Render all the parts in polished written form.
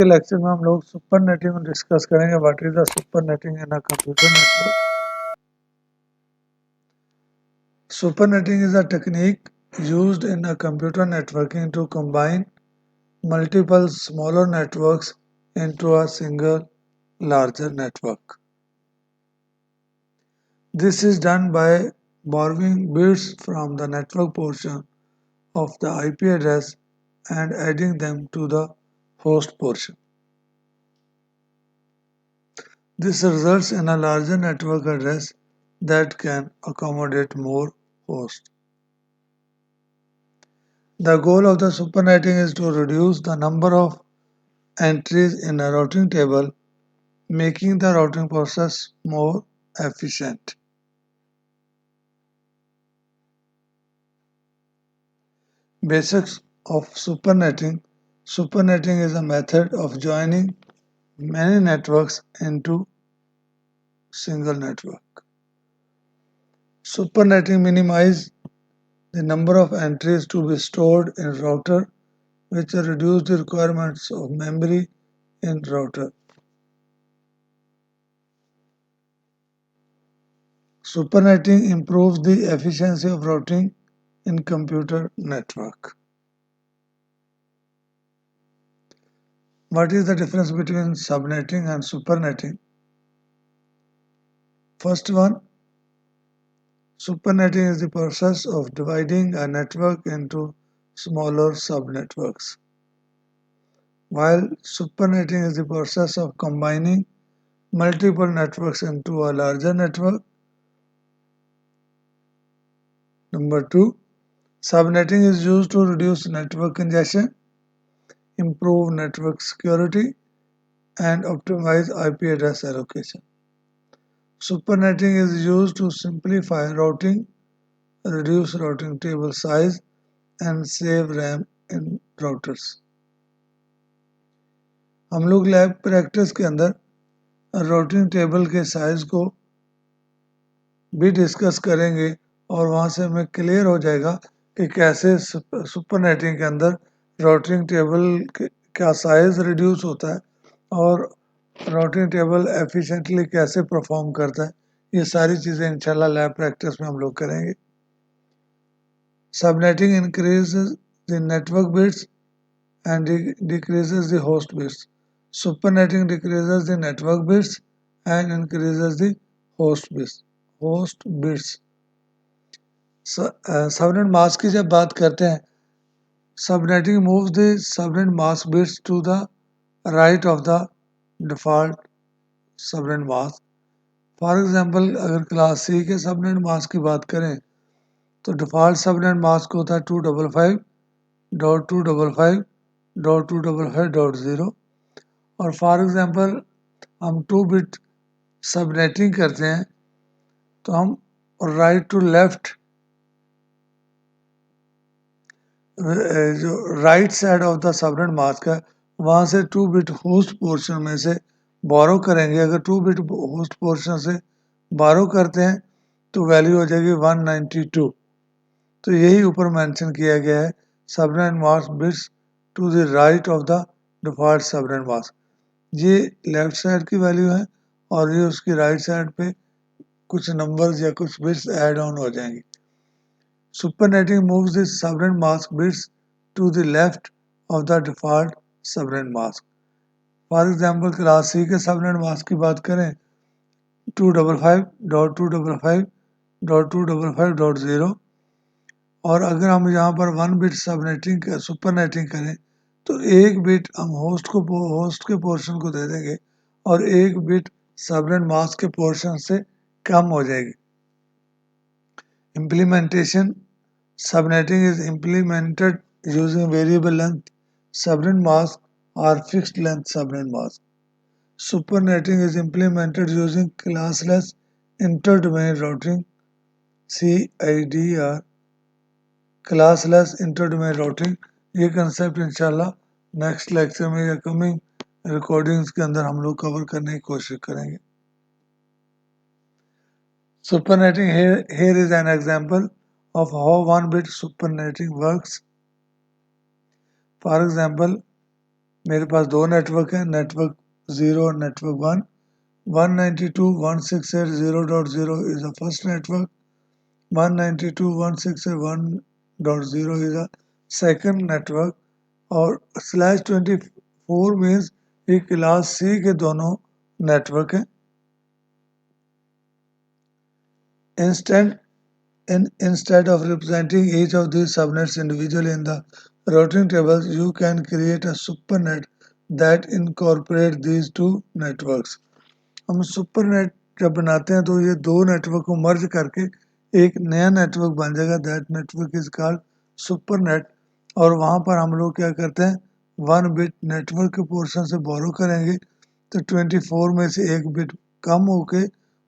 के लेक्चर में हम लोग सुपर नेटिंग डिस्कस करेंगे. What is the super netting in a computer network. Super netting is a technique used in a computer networking to combine multiple smaller networks into a single larger network. This is done by borrowing bits from the network portion of the IP address and adding them to the host portion. This results in a larger network address that can accommodate more hosts. The goal of the supernetting is to reduce the number of entries in a routing table, making the routing process more efficient. Basics of supernetting. Supernetting is a method of joining many networks into single network. Supernetting minimizes the number of entries to be stored in router, which reduce the requirements of memory in router. Supernetting improves the efficiency of routing in computer network. What is the difference between subnetting and supernetting? First one, supernetting is the process of dividing a network into smaller subnetworks, while supernetting is the process of combining multiple networks into a larger network. Number two, subnetting is used to reduce network congestion, improve network security, and optimize IP address allocation. Supernetting is used to simplify routing, reduce routing table size, and save RAM in routers. हम लोग lab practice के अंदर routing table के size को भी discuss करेंगे और वहाँ से हमें क्लियर हो जाएगा कि कैसे सुपरनेटिंग के अंदर राउटिंग टेबल का साइज रिड्यूस होता है और राउटिंग टेबल एफिशिएंटली कैसे परफॉर्म करता है. ये सारी चीज़ें इंशाल्लाह लैब प्रैक्टिस में हम लोग करेंगे. Subnetting increases the network bits and decreases the host bits. Supernetting decreases the network bits and increases the host bits. Subnet mask की जब बात करते हैं, subnetting moves the subnet mask bits to the right of the default subnet mask. For example, अगर class C के subnet mask की बात करें तो डिफ़ॉल्ट सबनेट मास्क होता है 255.255.255.0 और फॉर एग्जांपल हम 2 बिट सबनेटिंग करते हैं तो हम राइट टू लेफ्ट जो right side of the subnet mask है वहाँ से 2 बिट होस्ट पोर्शन में से बोरो करेंगे. अगर 2 बिट होस्ट पोर्शन से बोरो करते हैं तो वैल्यू हो जाएगी 192. तो यही ऊपर मेंशन किया गया है subnet mask bits to the right of the default subnet mask. ये लेफ्ट साइड की वैल्यू है और ये उसकी राइट साइड पे कुछ नंबर्स या कुछ बिट्स ऐड ऑन हो जाएंगे. Supernetting moves the subnet mask bits to the left of the default subnet mask. For example class C के सबनेट मास्क की बात करें 255.255.255.0 और अगर हम यहाँ पर 1 बिट सबनेटिंग सुपरनेटिंग करें तो 1 बिट हम होस्ट के पोर्शन को दे देंगे और 1 बिट सबनेट मास्क के पोर्शन से कम हो जाएगी. Implementation. Subnetting is implemented using variable length subnet mask or fixed length subnet mask. Supernetting is implemented using classless inter-domain routing CIDR. Classless inter-domain routing. ये concept इंशाल्लाह next lecture में या coming recordings के अंदर हम लोग कवर करने की कोशिश करेंगे. Supernetting here is an example of how 1 bit superneting works. For example, मेरे पास दो नेटवर्क है, नेटवर्क 0 और network 1। 192.168.0.0 is the first network. 192.168.1.0 is the second network. और /24 मीन्स ये क्लास C के दोनों नेटवर्क हैं। Instead of representing each of these subnets individually in the routing tables, you can create a supernet that incorporates these two networks. हम supernet जब बनाते हैं तो ये दो नेटवर्क को मर्ज करके एक नया नेटवर्क बन जाएगा। That network is called supernet. और वहाँ पर हम लोग क्या करते हैं, 1 बिट नेटवर्क के पोर्शन से बोरो करेंगे तो 24 में से एक बिट कम होके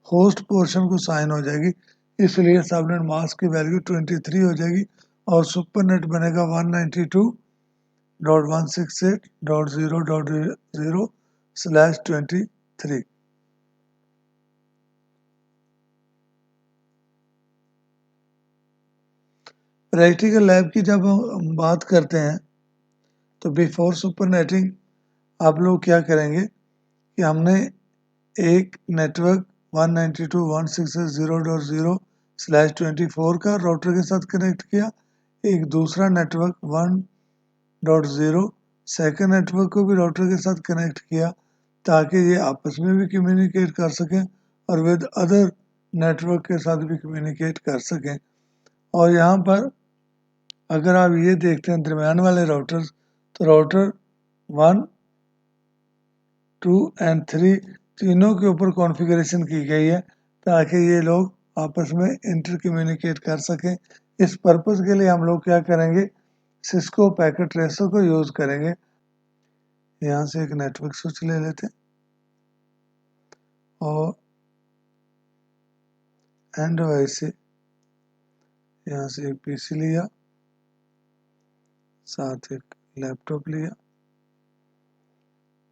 होस्ट पोर्शन को साइन हो जाएगी, इसलिए सबनेट मास्क की वैल्यू 23 हो जाएगी और सुपरनेट बनेगा 192.168.0.0/23। प्रैक्टिकल लैब की जब हम बात करते हैं तो बिफोर सुपरनेटिंग आप लोग क्या करेंगे कि हमने एक नेटवर्क 192.168.0.0/24 का राउटर के साथ कनेक्ट किया, एक दूसरा नेटवर्क 1.0 सेकंड नेटवर्क को भी राउटर के साथ कनेक्ट किया ताकि ये आपस में भी कम्युनिकेट कर सकें और विद अदर नेटवर्क के साथ भी कम्युनिकेट कर सकें। और यहाँ पर अगर आप ये देखते हैं दरमियान वाले राउटर्स, तो राउटर 1, 2 एंड 3 तीनों के ऊपर कॉन्फ़िगरेशन की गई है ताकि ये लोग आपस में इंटर कम्युनिकेट कर सकें। इस पर्पस के लिए हम लोग क्या करेंगे, सिस्को पैकेट ट्रेसर को यूज़ करेंगे। यहाँ से एक नेटवर्क स्विच ले लेते हैं और एंड डिवाइस से यहाँ से एक पीसी लिया, साथ एक लैपटॉप लिया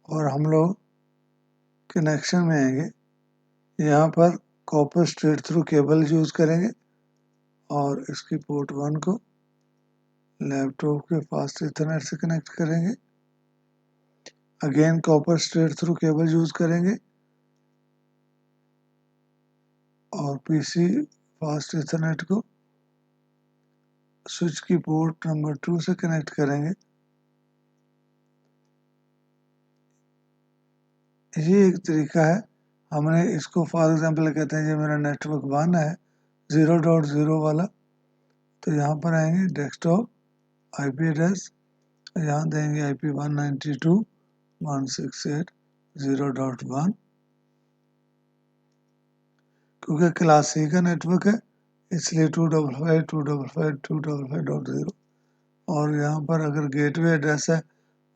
और हम लोग कनेक्शन में आएंगे। यहाँ पर copper straight through cable use करेंगे और इसकी पोर्ट 1 को लैपटॉप के फास्ट इथरनेट से कनेक्ट करेंगे। Again copper straight through cable use करेंगे और पीसी फास्ट इथरनेट को स्विच की पोर्ट नंबर 2 से कनेक्ट करेंगे। ये एक तरीका है। हमने इसको फॉर एग्जांपल कहते हैं ये मेरा नेटवर्क 1 है 0.0 वाला, तो यहाँ पर आएंगे डेस्कटॉप आईपी एड्रेस, यहाँ देंगे आईपी 192.168.0.1 क्योंकि क्लास सी का नेटवर्क है इसलिए 255.255.255.0। और यहाँ पर अगर गेटवे एड्रेस है,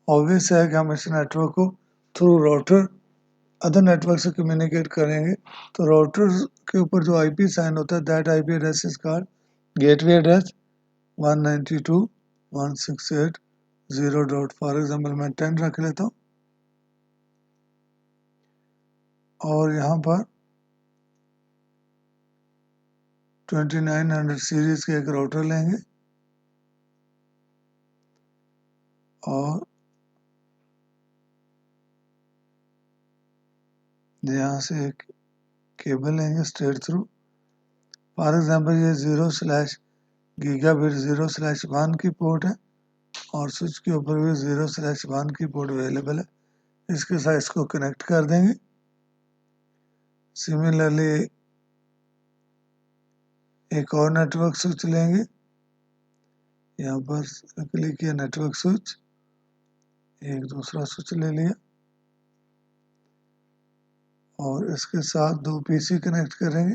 ऑब्वियस है कि हम इस नेटवर्क को थ्रू राउटर अदर नेटवर्क से कम्युनिकेट करेंगे, तो राउटर के ऊपर जो आईपी साइन होता है that IP address is called gateway address 192.168.0. For example मैं 10 रख लेता हूँ और यहाँ पर 2900 सीरीज के एक राउटर लेंगे और यहाँ से एक केबल लेंगे स्ट्रेट थ्रू। फॉर एग्जाम्पल ये 0/गीगाबिट 0/1 की पोर्ट है और स्विच के ऊपर भी 0/1 की पोर्ट अवेलेबल है, इसके साथ इसको कनेक्ट कर देंगे। सिमिलरली एक और नेटवर्क स्विच लेंगे, यहाँ पर क्लिक किया नेटवर्क स्विच, एक दूसरा स्विच ले लिया और इसके साथ दो पीसी कनेक्ट करेंगे।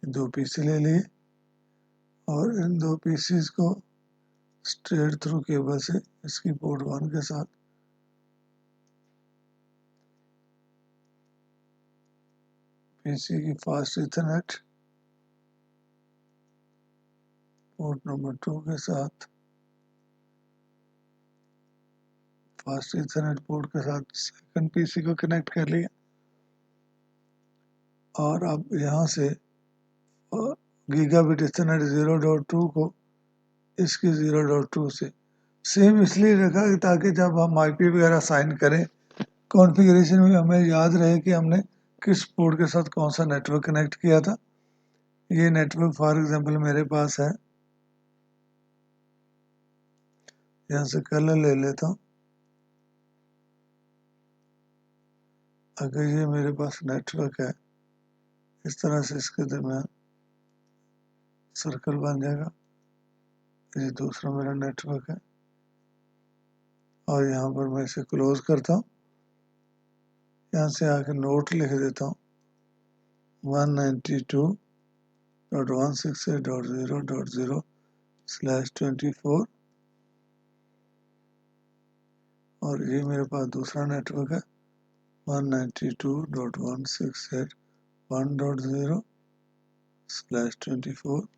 दो पीसी ले लिए और इन दो पीसीज को स्ट्रेट थ्रू केबल से इसकी पोर्ट 1 के साथ पीसी की फास्ट इथरनेट पोर्ट नंबर 2 के साथ फास्ट इथरनेट पोर्ट के साथ सेकंड पीसी को कनेक्ट कर लिया और अब यहाँ से गीगाबिट ईथरनेट 0.2 को इसकी 0.2 से सेम इसलिए रखा ताकि जब हम आईपी वगैरह साइन करें कॉन्फ़िगरेशन में हमें याद रहे कि हमने किस पोर्ट के साथ कौन सा नेटवर्क कनेक्ट किया था। ये नेटवर्क फॉर एग्जांपल मेरे पास है, यहाँ से कलर ले लेता हूँ। अगर ये मेरे पास नेटवर्क है, इस तरह से इसके दरम्यान सर्कल बन जाएगा। ये दूसरा मेरा नेटवर्क है और यहाँ पर मैं इसे क्लोज करता हूँ। यहाँ से आके नोट लिख देता हूँ 192.168.0.0/24 और ये मेरे पास दूसरा नेटवर्क है 192.168.1.0/24।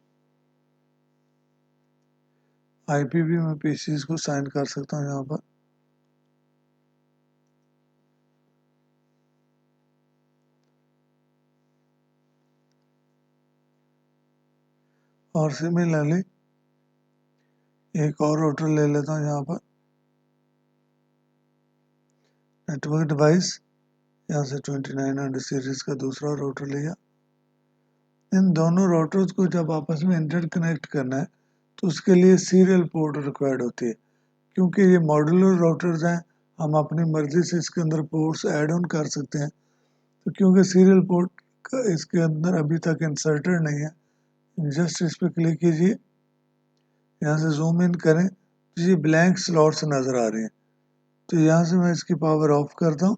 आईपी भी मैं पीसीज को साइन कर सकता हूँ यहाँ पर। और सिमिलरली एक और राउटर ले लेता हूँ यहाँ पर, नेटवर्क डिवाइस, यहाँ से 2900 सीरीज का दूसरा राउटर लिया। इन दोनों राउटर्स को जब आपस में इंटरकनेक्ट करना है तो उसके लिए सीरियल पोर्ट रिक्वायर्ड होती है। क्योंकि ये मॉड्यूलर राउटर्स हैं, हम अपनी मर्जी से इसके अंदर पोर्ट्स ऐड ऑन कर सकते हैं। तो क्योंकि सीरियल पोर्ट का इसके अंदर अभी तक इंसर्टेड नहीं है, जस्ट इस पर क्लिक कीजिए, यहाँ से जूम इन करें तो ये ब्लैंक स्लॉट्स नज़र आ रहे हैं। तो यहाँ से मैं इसकी पावर ऑफ करता हूँ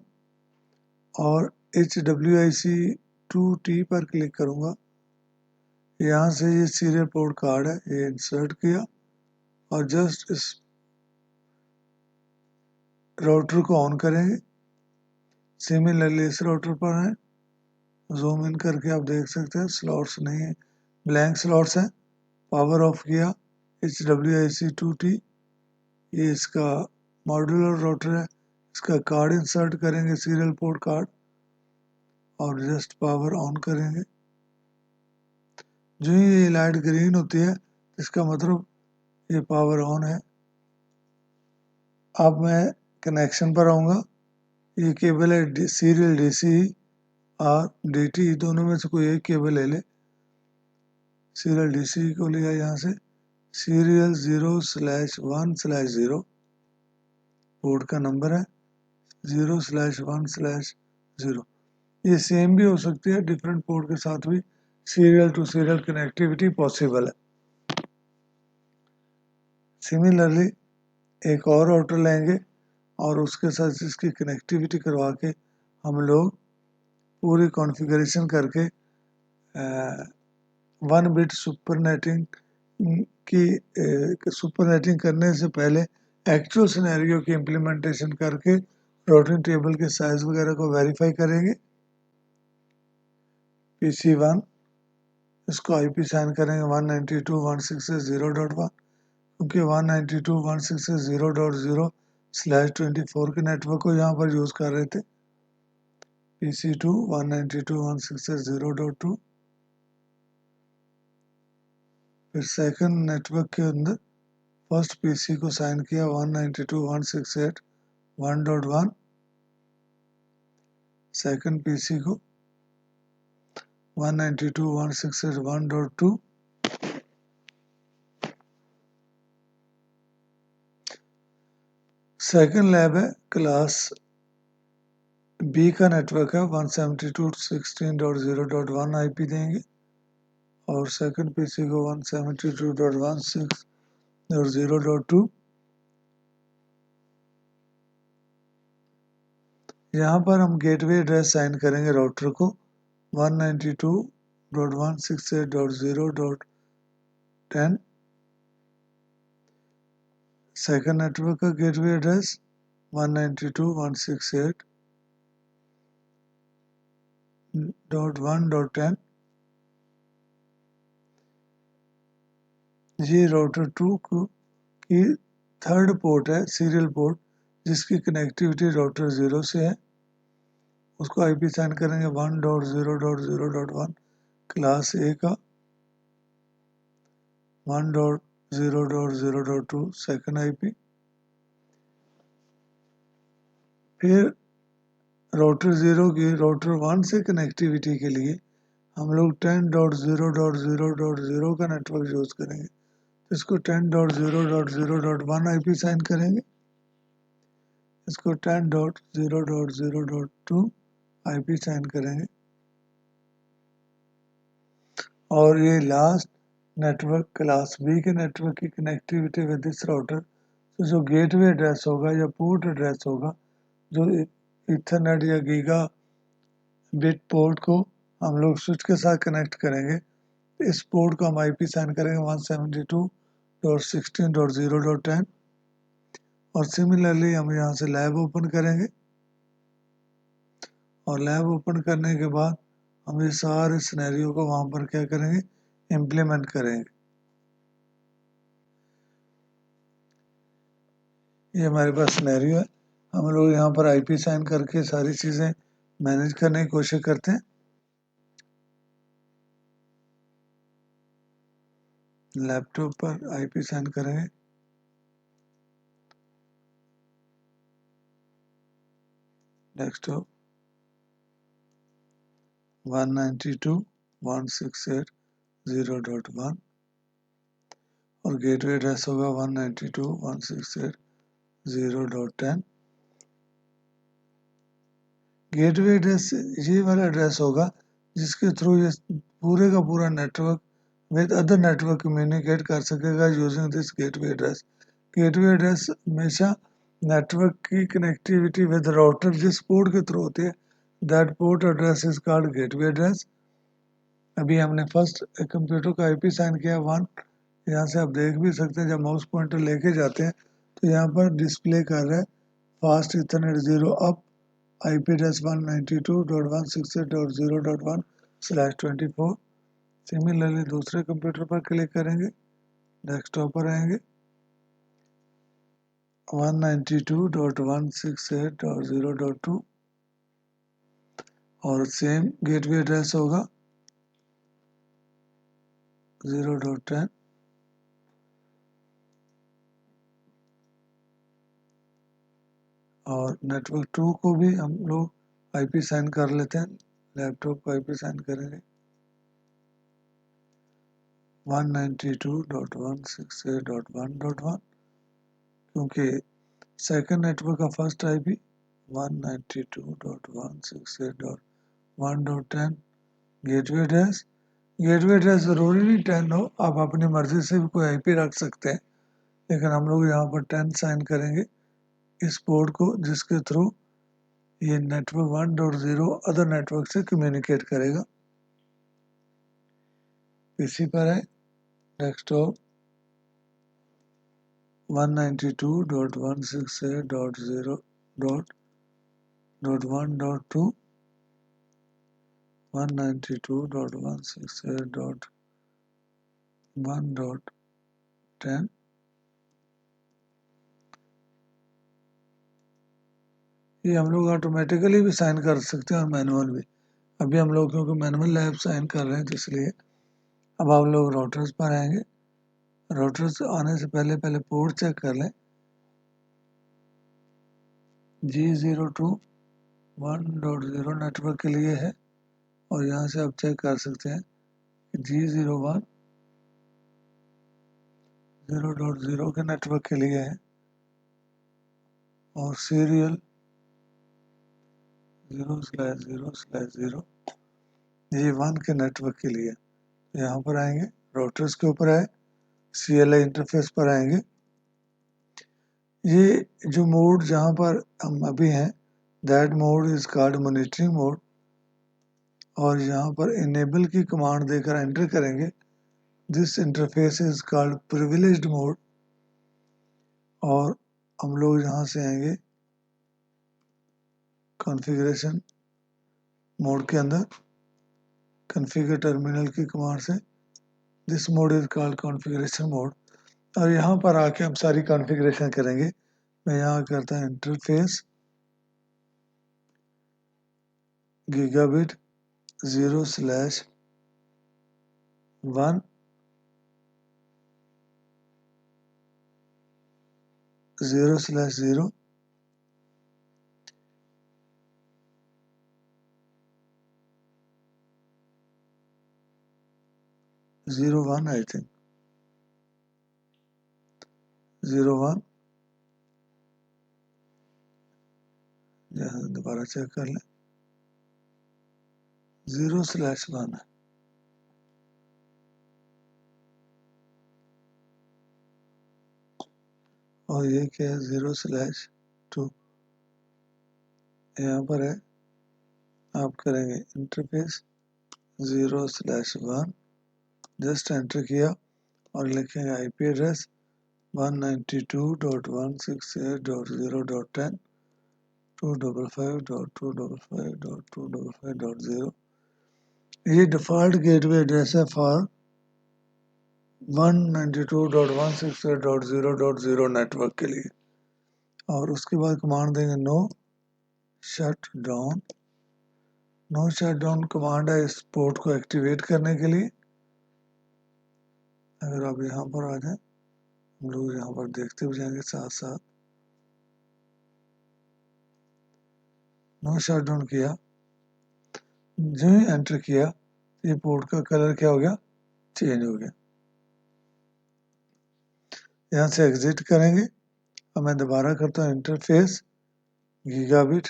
और HWIC2T पर क्लिक करूँगा। यहाँ से ये सीरियल पोर्ट कार्ड है, ये इंसर्ट किया और जस्ट इस राउटर को ऑन करेंगे। सिमिलरली इस राउटर पर है, जूम इन करके आप देख सकते हैं स्लॉट्स नहीं है, ब्लैंक स्लॉट्स हैं। पावर ऑफ किया, HWIC2T, ये इसका मॉड्यूलर राउटर है, इसका कार्ड इंसर्ट करेंगे, सीरियल पोर्ट कार्ड, और जस्ट पावर ऑन करेंगे। जो ही ये लाइट ग्रीन होती है इसका मतलब ये पावर ऑन है। अब मैं कनेक्शन पर आऊँगा। ये केबल है सीरियल DC और DT, दोनों में से कोई एक केबल ले ले। सीरियल DC को लिया, यहाँ से सीरियल 0/1/0 पोर्ट का नंबर है 0/1/0। ये सेम भी हो सकती है, डिफरेंट पोर्ट के साथ भी serial to serial connectivity possible है। सिमिलरली एक और राउटर लेंगे और उसके साथ इसकी कनेक्टिविटी करवा के हम लोग पूरी कॉन्फ़िगरेशन करके 1 बिट सुपरनेटिंग की सुपरनेटिंग करने से पहले एक्चुअल सिनेरियो की इम्प्लीमेंटेशन करके राउटिंग टेबल के साइज वगैरह को वेरीफाई करेंगे। PC1 इसको IP साइन करेंगे 192.168.0.1 क्योंकि 192.168.0.0/24 के नेटवर्क को यहाँ पर यूज़ कर रहे थे। PC2 192.168.0.2। फिर सेकंड नेटवर्क के अंदर फर्स्ट PC को साइन किया 192.168.1.1, सेकंड PC को 192.168.1.2। सेकंड लैब है क्लास B का नेटवर्क है 172.16.0.1 IP देंगे और सेकंड PC को 172.16.0.2। यहाँ पर हम गेटवे एड्रेस साइन करेंगे राउटर को 192.168.0.10। सेकंड नेटवर्क का गेटवे एड्रेस 192.168.1.10। ये राउटर 2 की थर्ड पोर्ट है, सीरियल पोर्ट, जिसकी कनेक्टिविटी राउटर 0 से है। उसको IP साइन करेंगे 1.0.0.1 क्लास A का 1.0.0.2 सेकंड आईपी। फिर राउटर 0 की राउटर 1 से कनेक्टिविटी के लिए हम लोग 10.0.0.0 का नेटवर्क यूज करेंगे। इसको 10.0.0.1 आईपी साइन करेंगे, इसको 10.0.0.2 आईपी साइन करेंगे। और ये लास्ट नेटवर्क क्लास बी के नेटवर्क की कनेक्टिविटी विद दिस राउटर, तो जो गेटवे एड्रेस होगा या पोर्ट एड्रेस होगा, जो इथरनेट या गीगा बिट पोर्ट को हम लोग स्विच के साथ कनेक्ट करेंगे, इस पोर्ट को हम आईपी साइन करेंगे 172.16.0.10। और सिमिलरली हम यहाँ से लैब ओपन करेंगे, और लैब ओपन करने के बाद हम ये सारे सिनेरियो को वहाँ पर क्या करेंगे, इम्प्लीमेंट करेंगे। ये हमारे पास सिनेरियो है। हम लोग यहाँ पर आईपी साइन करके सारी चीज़ें मैनेज करने की कोशिश करते हैं। लैपटॉप पर आईपी साइन करेंगे, डेस्कटॉप 192.168.0.1 और गेटवे एड्रेस होगा 192.168.0.10। गेटवे एड्रेस ये वाला एड्रेस होगा जिसके थ्रू ये पूरे का पूरा network with other network communicate कर सकेगा using this gateway address. Gateway address हमेशा नेटवर्क की कनेक्टिविटी विद राउटर जिस पोर्ट के थ्रू होती है, that port address is called gateway address. अभी हमने फर्स्ट कंप्यूटर का आईपी साइन किया 1, यहाँ से आप देख भी सकते हैं, जब माउस पॉइंटर लेके जाते हैं तो यहाँ पर डिस्प्ले कर रहा है fast Ethernet 0 up IP address 192.168.0.1/24। Similarly दूसरे कंप्यूटर पर क्लिक करेंगे, डेस्कटॉप पर आएंगे 192.168.0.2 और सेम गेटवे एड्रेस होगा 0.10। और नेटवर्क 2 को भी हम लोग आईपी साइन कर लेते हैं, लैपटॉप को आईपी साइन करेंगे 192.168.1.1 क्योंकि सेकंड नेटवर्क का first IP 192.168.1.10 gateway address. Gateway address ज़रूरी नहीं 10 हो, आप अपनी मर्जी से भी कोई आईपी रख सकते हैं, लेकिन हम लोग यहाँ पर 10 साइन करेंगे इस पोर्ट को जिसके थ्रू ये नेटवर्क 1.0 अदर नेटवर्क से कम्युनिकेट करेगा। पीसी पर है, डेस्कटॉप 192.168.0.1.2 192.168.1.10। ये हम लोग ऑटोमेटिकली भी साइन कर सकते हैं और मैनुअल भी। अभी हम लोग क्योंकि मैनुअल लैब साइन कर रहे हैं तो इसलिए अब आप लोग राउटर्स पर आएंगे। राउटर्स आने से पहले पहले पोर्ट चेक कर लें, G02 1.0 नेटवर्क के लिए है और यहाँ से आप चेक कर सकते हैं कि G01 0.0 के नेटवर्क के लिए है और सीरियल 0/0/0 ये 1 के नेटवर्क के लिए। तो यहाँ पर आएंगे, राउटर्स के ऊपर आए, CLI इंटरफेस पर आएंगे। ये जो मोड जहाँ पर हम अभी हैं, that mode is called monitoring mode, और यहाँ पर इनेबल की कमांड देकर एंटर करेंगे, this interface is called privileged mode. और हम लोग यहाँ से आएंगे कॉन्फ़िगरेशन मोड के अंदर, कॉन्फ़िगर टर्मिनल की कमांड से, this mode is called configuration mode. और यहाँ पर आके हम सारी कॉन्फ़िगरेशन करेंगे। मैं यहाँ करता हूँ इंटरफेस गीगाबिट 0/1 0/0 0/1 I think 0/1 दोबारा चेक कर लें 0/1 है और ये क्या है 0/2 यहाँ पर है आप करेंगे इंटरफेस 0/1 जस्ट एंटर किया और लिखेंगे आईपी एड्रेस 192.168.0.10 255.255.255.0 ये डिफ़ॉल्ट गेटवे एड्रेस है फॉर 192.168.0.0 नेटवर्क के लिए और उसके बाद कमांड देंगे नो शट डाउन कमांड है इस पोर्ट को एक्टिवेट करने के लिए। अगर आप यहाँ पर आ जाए हम लोग यहाँ पर देखते हुए जाएंगे साथ साथ नो शट डाउन किया जो ही एंटर किया ये पोर्ट का कलर क्या हो गया चेंज हो गया। यहाँ से एग्जिट करेंगे और मैं दोबारा करता हूँ इंटरफेस गीगाबिट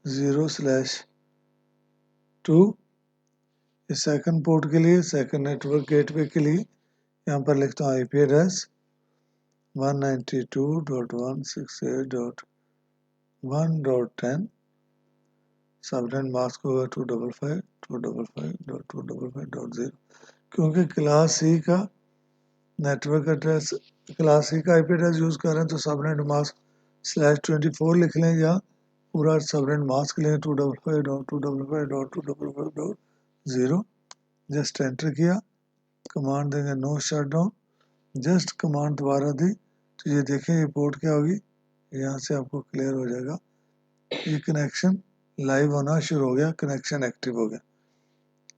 0/2 इस सेकंड पोर्ट के लिए सेकंड नेटवर्क गेटवे के लिए यहाँ पर लिखता हूँ आईपी एड्रेस 192.168.1.10 सबनेट मास्क होगा 255.255.255.0 क्योंकि क्लास सी का नेटवर्क एड्रेस क्लास सी का आईपी एड्रेस यूज कर रहे हैं तो सबनेट मास्क /24 लिख लें या पूरा सबनेट मास्क लें 255.255.255.0 जस्ट एंटर किया कमांड देंगे no shutdown just command दोबारा दी तो ये देखें ये पोर्ट क्या होगी यहाँ से आपको क्लियर हो जाएगा ये कनेक्शन लाइव होना शुरू हो गया कनेक्शन एक्टिव हो गया।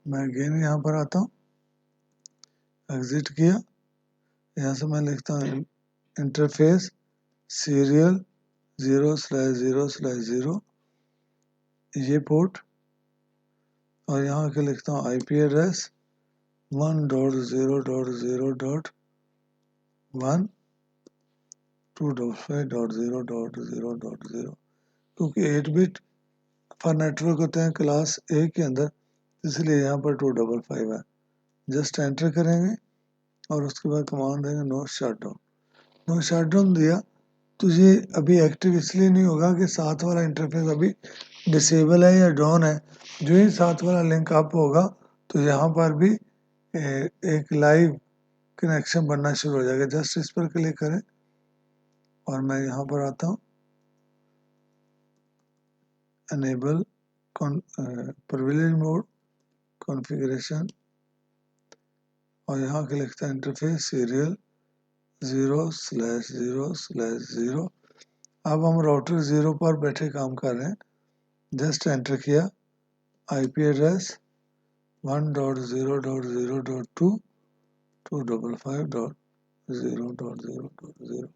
मैं अगेन यहाँ पर आता हूँ एग्जिट किया यहाँ से मैं लिखता हूँ इंटरफेस सीरियल 0/0/0 ये पोर्ट और यहाँ के लिखता हूँ आईपी एड्रेस 1.0.0.1 255.0.0.0 क्योंकि 8 बिट फॉर नेटवर्क होते हैं क्लास ए के अंदर इसलिए यहाँ पर 255 है जस्ट एंटर करेंगे और उसके बाद कमांड देंगे नो शट डाउन दिया तो ये अभी एक्टिव इसलिए नहीं होगा कि साथ वाला इंटरफेस अभी डिसेबल है या डाउन है। जो ही साथ वाला लिंक अप होगा तो यहाँ पर भी एक लाइव कनेक्शन बनना शुरू हो जाएगा। जस्ट इस पर क्लिक करें और मैं यहाँ पर आता हूँ एनेबल प्रिविलेज मोड कॉन्फ़िगरेशन और यहाँ के लिखता है इंटरफेस सीरियल 0/0/0। अब हम राउटर 0 पर बैठे काम कर रहे हैं जस्ट एंटर किया आईपी एड्रेस 1.0.0.2 255.0.0.0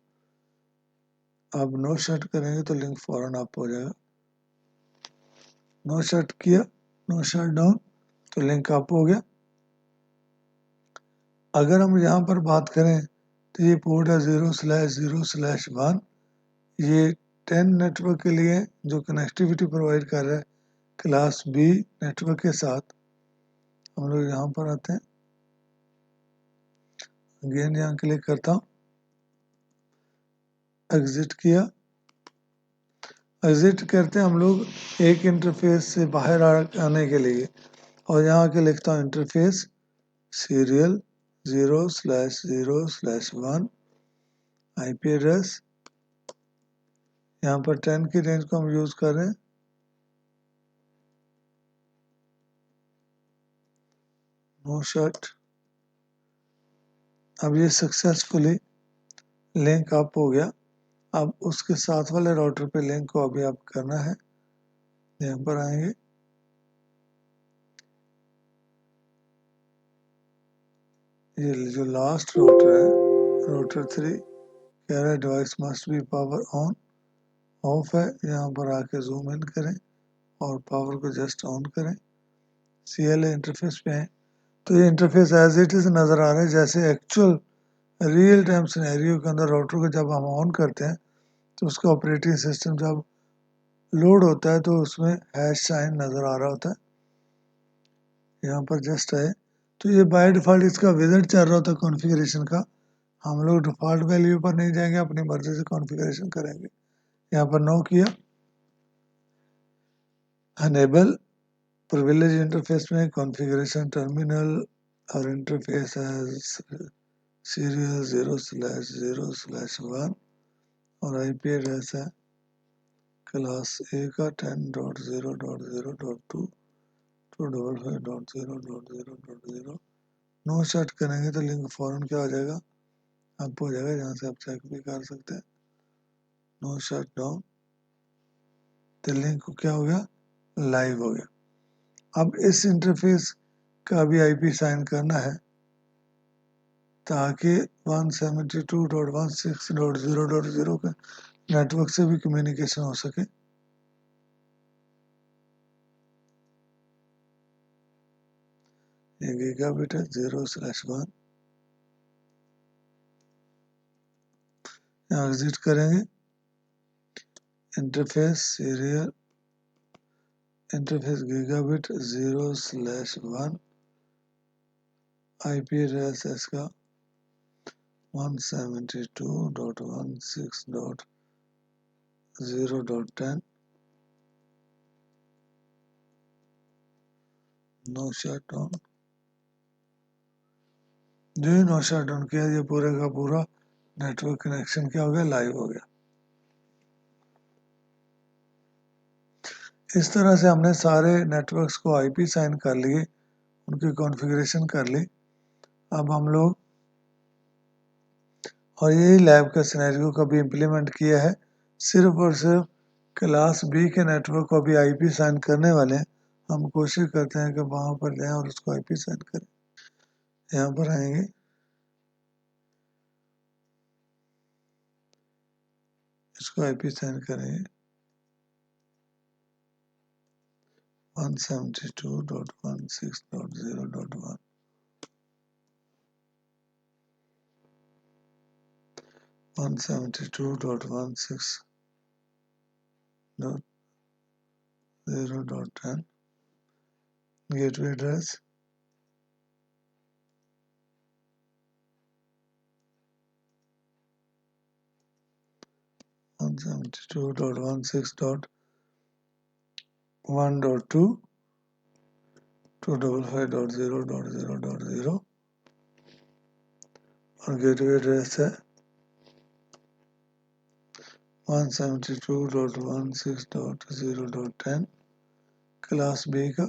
अब नो शट करेंगे तो लिंक फौरन अप हो जाएगा। नो शट किया नो शट डाउन तो लिंक अप हो गया। अगर हम यहाँ पर बात करें तो ये पोर्ट है 0/0/1 ये 10 नेटवर्क के लिए जो कनेक्टिविटी प्रोवाइड कर रहा है क्लास बी नेटवर्क के साथ। हम लोग यहाँ पर आते हैं अगेन यहाँ क्लिक करता हूँ एग्जिट किया एग्जिट करते हैं हम लोग एक इंटरफेस से बाहर आने के लिए और यहाँ के लिखता हूँ इंटरफेस सीरियल 0/0/1 आईपी एड्रेस यहाँ पर 10 की रेंज को हम यूज कर रहे हैं नो शट। अब ये सक्सेसफुली लिंक अप हो गया। अब उसके साथ वाले राउटर पे लिंक को अभी आप करना है यहाँ पर आएंगे ये जो लास्ट राउटर है राउटर 3 कह रहा है device must be power on, of है, यहाँ पर आके जूम इन करें और पावर को जस्ट ऑन करें। CLA इंटरफेस पे हैं तो ये इंटरफेस एज इट इज नज़र आ रहा है, जैसे एक्चुअल रियल टाइम सिनेरियो के अंदर राउटर को जब हम ऑन करते हैं तो उसका ऑपरेटिंग सिस्टम जब लोड होता है तो उसमें हैश साइन नज़र आ रहा होता है। यहाँ पर जस्ट है तो ये बाय डिफ़ॉल्ट इसका विज़िट चल रहा होता है कॉन्फ़िगरेशन का। हम लोग डिफ़ॉल्ट वैल्यू पर नहीं जाएंगे, अपनी मर्जी से कॉन्फ़िगरेशन करेंगे। यहाँ पर नो किया, अनेबल प्रिविलेज इंटरफेस में कॉन्फ़िगरेशन टर्मिनल और इंटरफेस एज सीरियल 0/0/1 और IP एड्रेस है क्लास A का 10.0.0.2 255.0.0.0। नो शट करेंगे तो लिंक फॉरन क्या हो जाएगा, अप हो जाएगा, जहाँ से आप चेक भी कर सकते हैं। नो शट डाउन तो लिंक को क्या हो गया, लाइव हो गया। अब इस इंटरफेस का भी IP साइन करना है ताकि 172.168.0.0 के नेटवर्क से भी कम्युनिकेशन हो सके। ये गीगाबिट है 0/1। यहाँ एग्जिट करेंगे, interface serial interface gigabit 0/1, IP address है इसका 172.16.0.10। नो शट डाउन, जो ही नो शट डाउन किया ये पूरे का पूरा नेटवर्क कनेक्शन क्या हो गया, लाइव हो गया। इस तरह से हमने सारे नेटवर्क्स को IP साइन कर लिए, उनकी कॉन्फ़िगरेशन कर ली। अब हम लोग और यही लैब का सिनेरियो का भी इम्प्लीमेंट किया है, सिर्फ और सिर्फ क्लास B के नेटवर्क को भी IP साइन करने वाले हैं। हम कोशिश करते हैं कि वहाँ पर जाएं और उसको IP साइन करें। यहाँ पर आएंगे, इसको IP साइन करेंगे 172.16.0.1 172.16.0.10 gateway address 172.16.1.2 255.0.0.0 और गेटवे एड्रेस है 172.16.0.10 क्लास B का।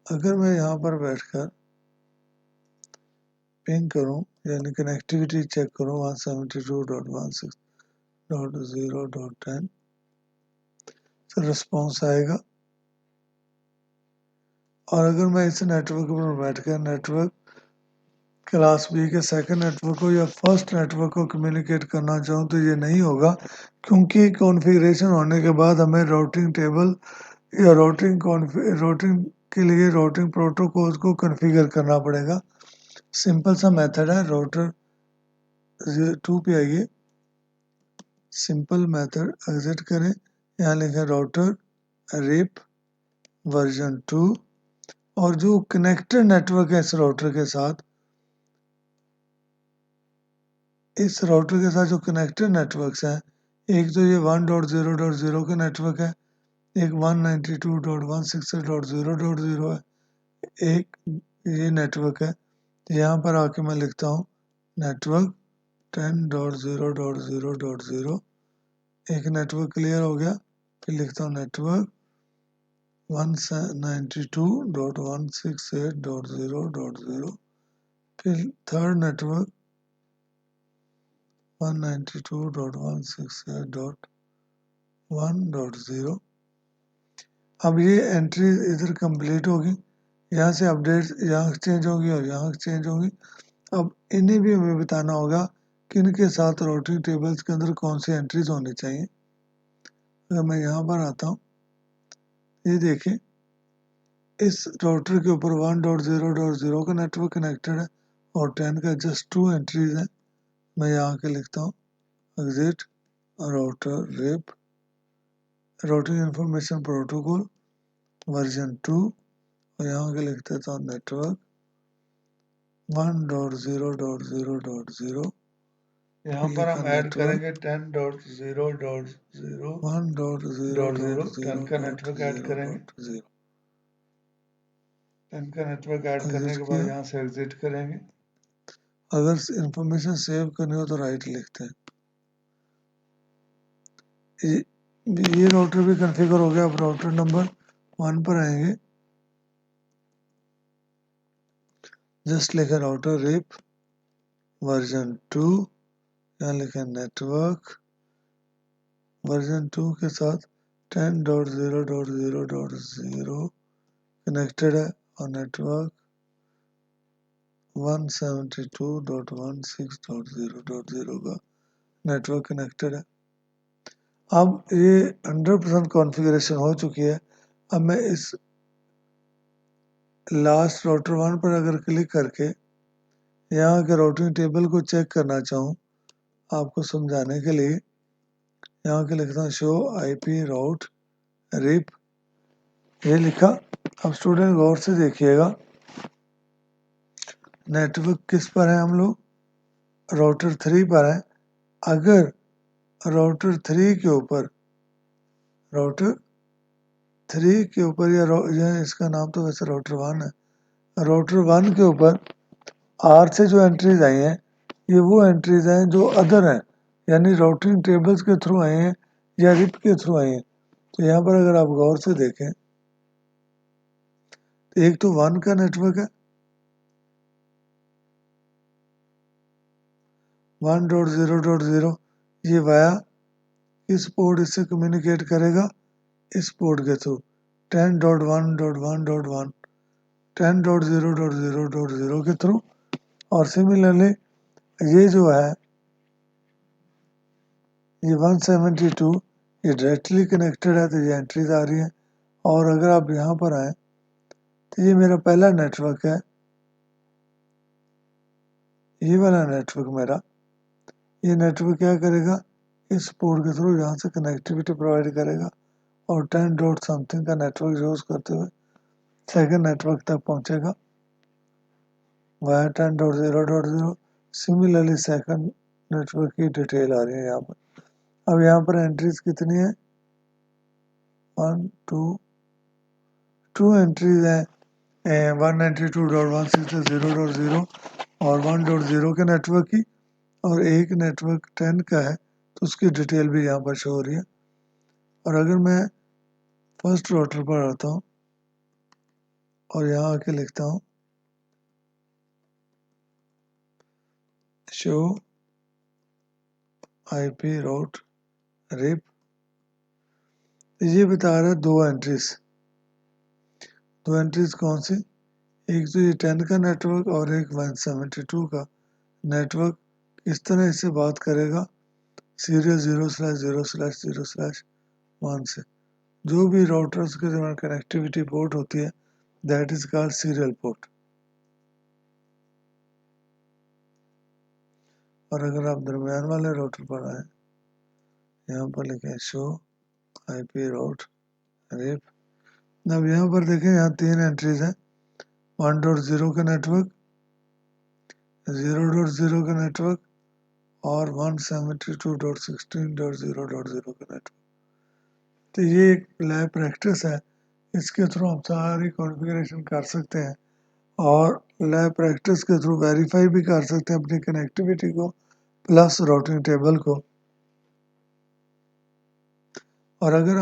अगर मैं यहाँ पर बैठकर पिंग करूँ यानी कनेक्टिविटी चेक करूँ 172.16.0.10 तो रिस्पॉन्स आएगा। और अगर मैं इस नेटवर्क पर बैठकर नेटवर्क क्लास B के सेकंड नेटवर्क को या फर्स्ट नेटवर्क को कम्युनिकेट करना चाहूँ तो ये नहीं होगा, क्योंकि कॉन्फ़िगरेशन होने के बाद हमें राउटिंग टेबल या राउटिंग के लिए राउटिंग प्रोटोकॉल को कॉन्फ़िगर करना पड़ेगा। सिंपल सा मेथड है, राउटर 2 पे आइए, सिंपल मेथड एग्जिट करें, यहाँ लिखें राउटर रिप वर्जन 2 और जो कनेक्टेड नेटवर्क है इस राउटर के साथ, इस राउटर के साथ जो कनेक्टेड नेटवर्क्स हैं, एक तो ये 1.0.0 का नेटवर्क है, एक 192.168.0.0 है, एक ये नेटवर्क है। यहाँ पर आके मैं लिखता हूँ नेटवर्क 10.0.0.0, एक नेटवर्क क्लियर हो गया। फिर लिखता हूँ नेटवर्क 192.168.0.0, फिर थर्ड नेटवर्क 192.168.1.0। अब ये एंट्री इधर कंप्लीट होगी, यहाँ से अपडेट यहाँ चेंज होगी और यहाँ चेंज होगी। अब इन्हें भी हमें बताना होगा कि इनके साथ राउटिंग टेबल्स के अंदर कौन सी एंट्रीज होनी चाहिए। अगर मैं यहाँ पर आता हूँ, ये देखिए इस राउटर के ऊपर 1.0.0 का नेटवर्क कनेक्टेड है और 10 का जस्ट 2 एंट्रीज है। मैं यहाँ के लिखता हूँ exit router RIP routing information protocol version 2 और यहाँ के लिख देता हूँ नेटवर्क 1.0.0.0। यहाँ पर हम ऐड करेंगे 10.0.0.0 10 का नेटवर्क ऐड करेंगे। 10 का नेटवर्क ऐड करने के बाद यहाँ से एग्जिट करेंगे। अगर इंफॉर्मेशन सेव करनी हो तो राइट लिखते हैं। ये राउटर भी कॉन्फ़िगर हो गया। अब राउटर नंबर 1 पर आएंगे, जस्ट लिखे राउटर रिप वर्जन 2, यहाँ लिखे नेटवर्क वर्जन 2 के साथ 10.0.0.0 कनेक्टेड है और नेटवर्क 172.16.0.0 का नेटवर्क कनेक्टेड है। अब ये 100% कॉन्फ़िगरेशन हो चुकी है। अब मैं इस लास्ट राउटर 1 पर अगर क्लिक करके यहाँ के राउटिंग टेबल को चेक करना चाहूँ आपको समझाने के लिए, यहाँ के लिखता हूँ शो आईपी राउट रिप, ये लिखा। अब स्टूडेंट गौर से देखिएगा, नेटवर्क किस पर है, हम लोग राउटर 3 पर है। अगर राउटर 3 के ऊपर या इसका नाम तो वैसे राउटर 1 है, राउटर 1 के ऊपर आर से जो एंट्रीज आई हैं ये वो एंट्रीज हैं जो अदर हैं, यानी राउटिंग टेबल्स के थ्रू आई हैं या रिप के थ्रू आई हैं। तो यहाँ पर अगर आप गौर से देखें तो एक तो 1 का नेटवर्क है 1.0.0, ये वाया इस पोर्ट इससे कम्युनिकेट करेगा इस पोर्ट के थ्रू 10.1.1.1 10.0.0.0 के थ्रू। और सिमिलरली ये जो है ये 172 ये डायरेक्टली कनेक्टेड है, तो ये एंट्रीज आ रही है। और अगर आप यहाँ पर आए तो ये मेरा पहला नेटवर्क है, ये वाला नेटवर्क मेरा, ये नेटवर्क क्या करेगा इस पोर्ट के थ्रू यहाँ से कनेक्टिविटी प्रोवाइड करेगा और 10 डॉट समथिंग का नेटवर्क यूज करते हुए सेकंड नेटवर्क तक पहुँचेगा वाया 10.0.0। सिमिलरली सेकंड नेटवर्क की डिटेल आ रही है यहाँ पर। अब यहाँ पर एंट्रीज कितनी है 2 एंट्रीज हैं 192.168.0.0 और 1.0 के नेटवर्क की, और एक नेटवर्क 10 का है तो उसकी डिटेल भी यहाँ पर शो हो रही है। और अगर मैं फर्स्ट राउटर पर आता हूँ और यहाँ आके लिखता हूँ शो आईपी राउट रिप, ये बता रहा है दो एंट्रीज कौन सी, एक तो ये 10 का नेटवर्क और एक 172 का नेटवर्क इस तरह इससे बात करेगा सीरियल 0/0/0/1 से। जो भी राउटर्स के जो कनेक्टिविटी पोर्ट होती है that is called serial port. और अगर आप दरमियान वाले राउटर पर आए, यहाँ पर लिखें शो आईपी राउट रिप। अब यहाँ पर देखें यहाँ 3 एंट्रीज हैं 1.0 का नेटवर्क 0.0 का नेटवर्क और 172.16.0.0 का नेटवर्क। तो ये एक लैब प्रैक्टिस है, इसके थ्रू हम सारी कॉन्फ़िगरेशन कर सकते हैं और लैब प्रैक्टिस के थ्रू वेरीफाई भी कर सकते हैं अपनी कनेक्टिविटी को प्लस राउटिंग टेबल को। और अगर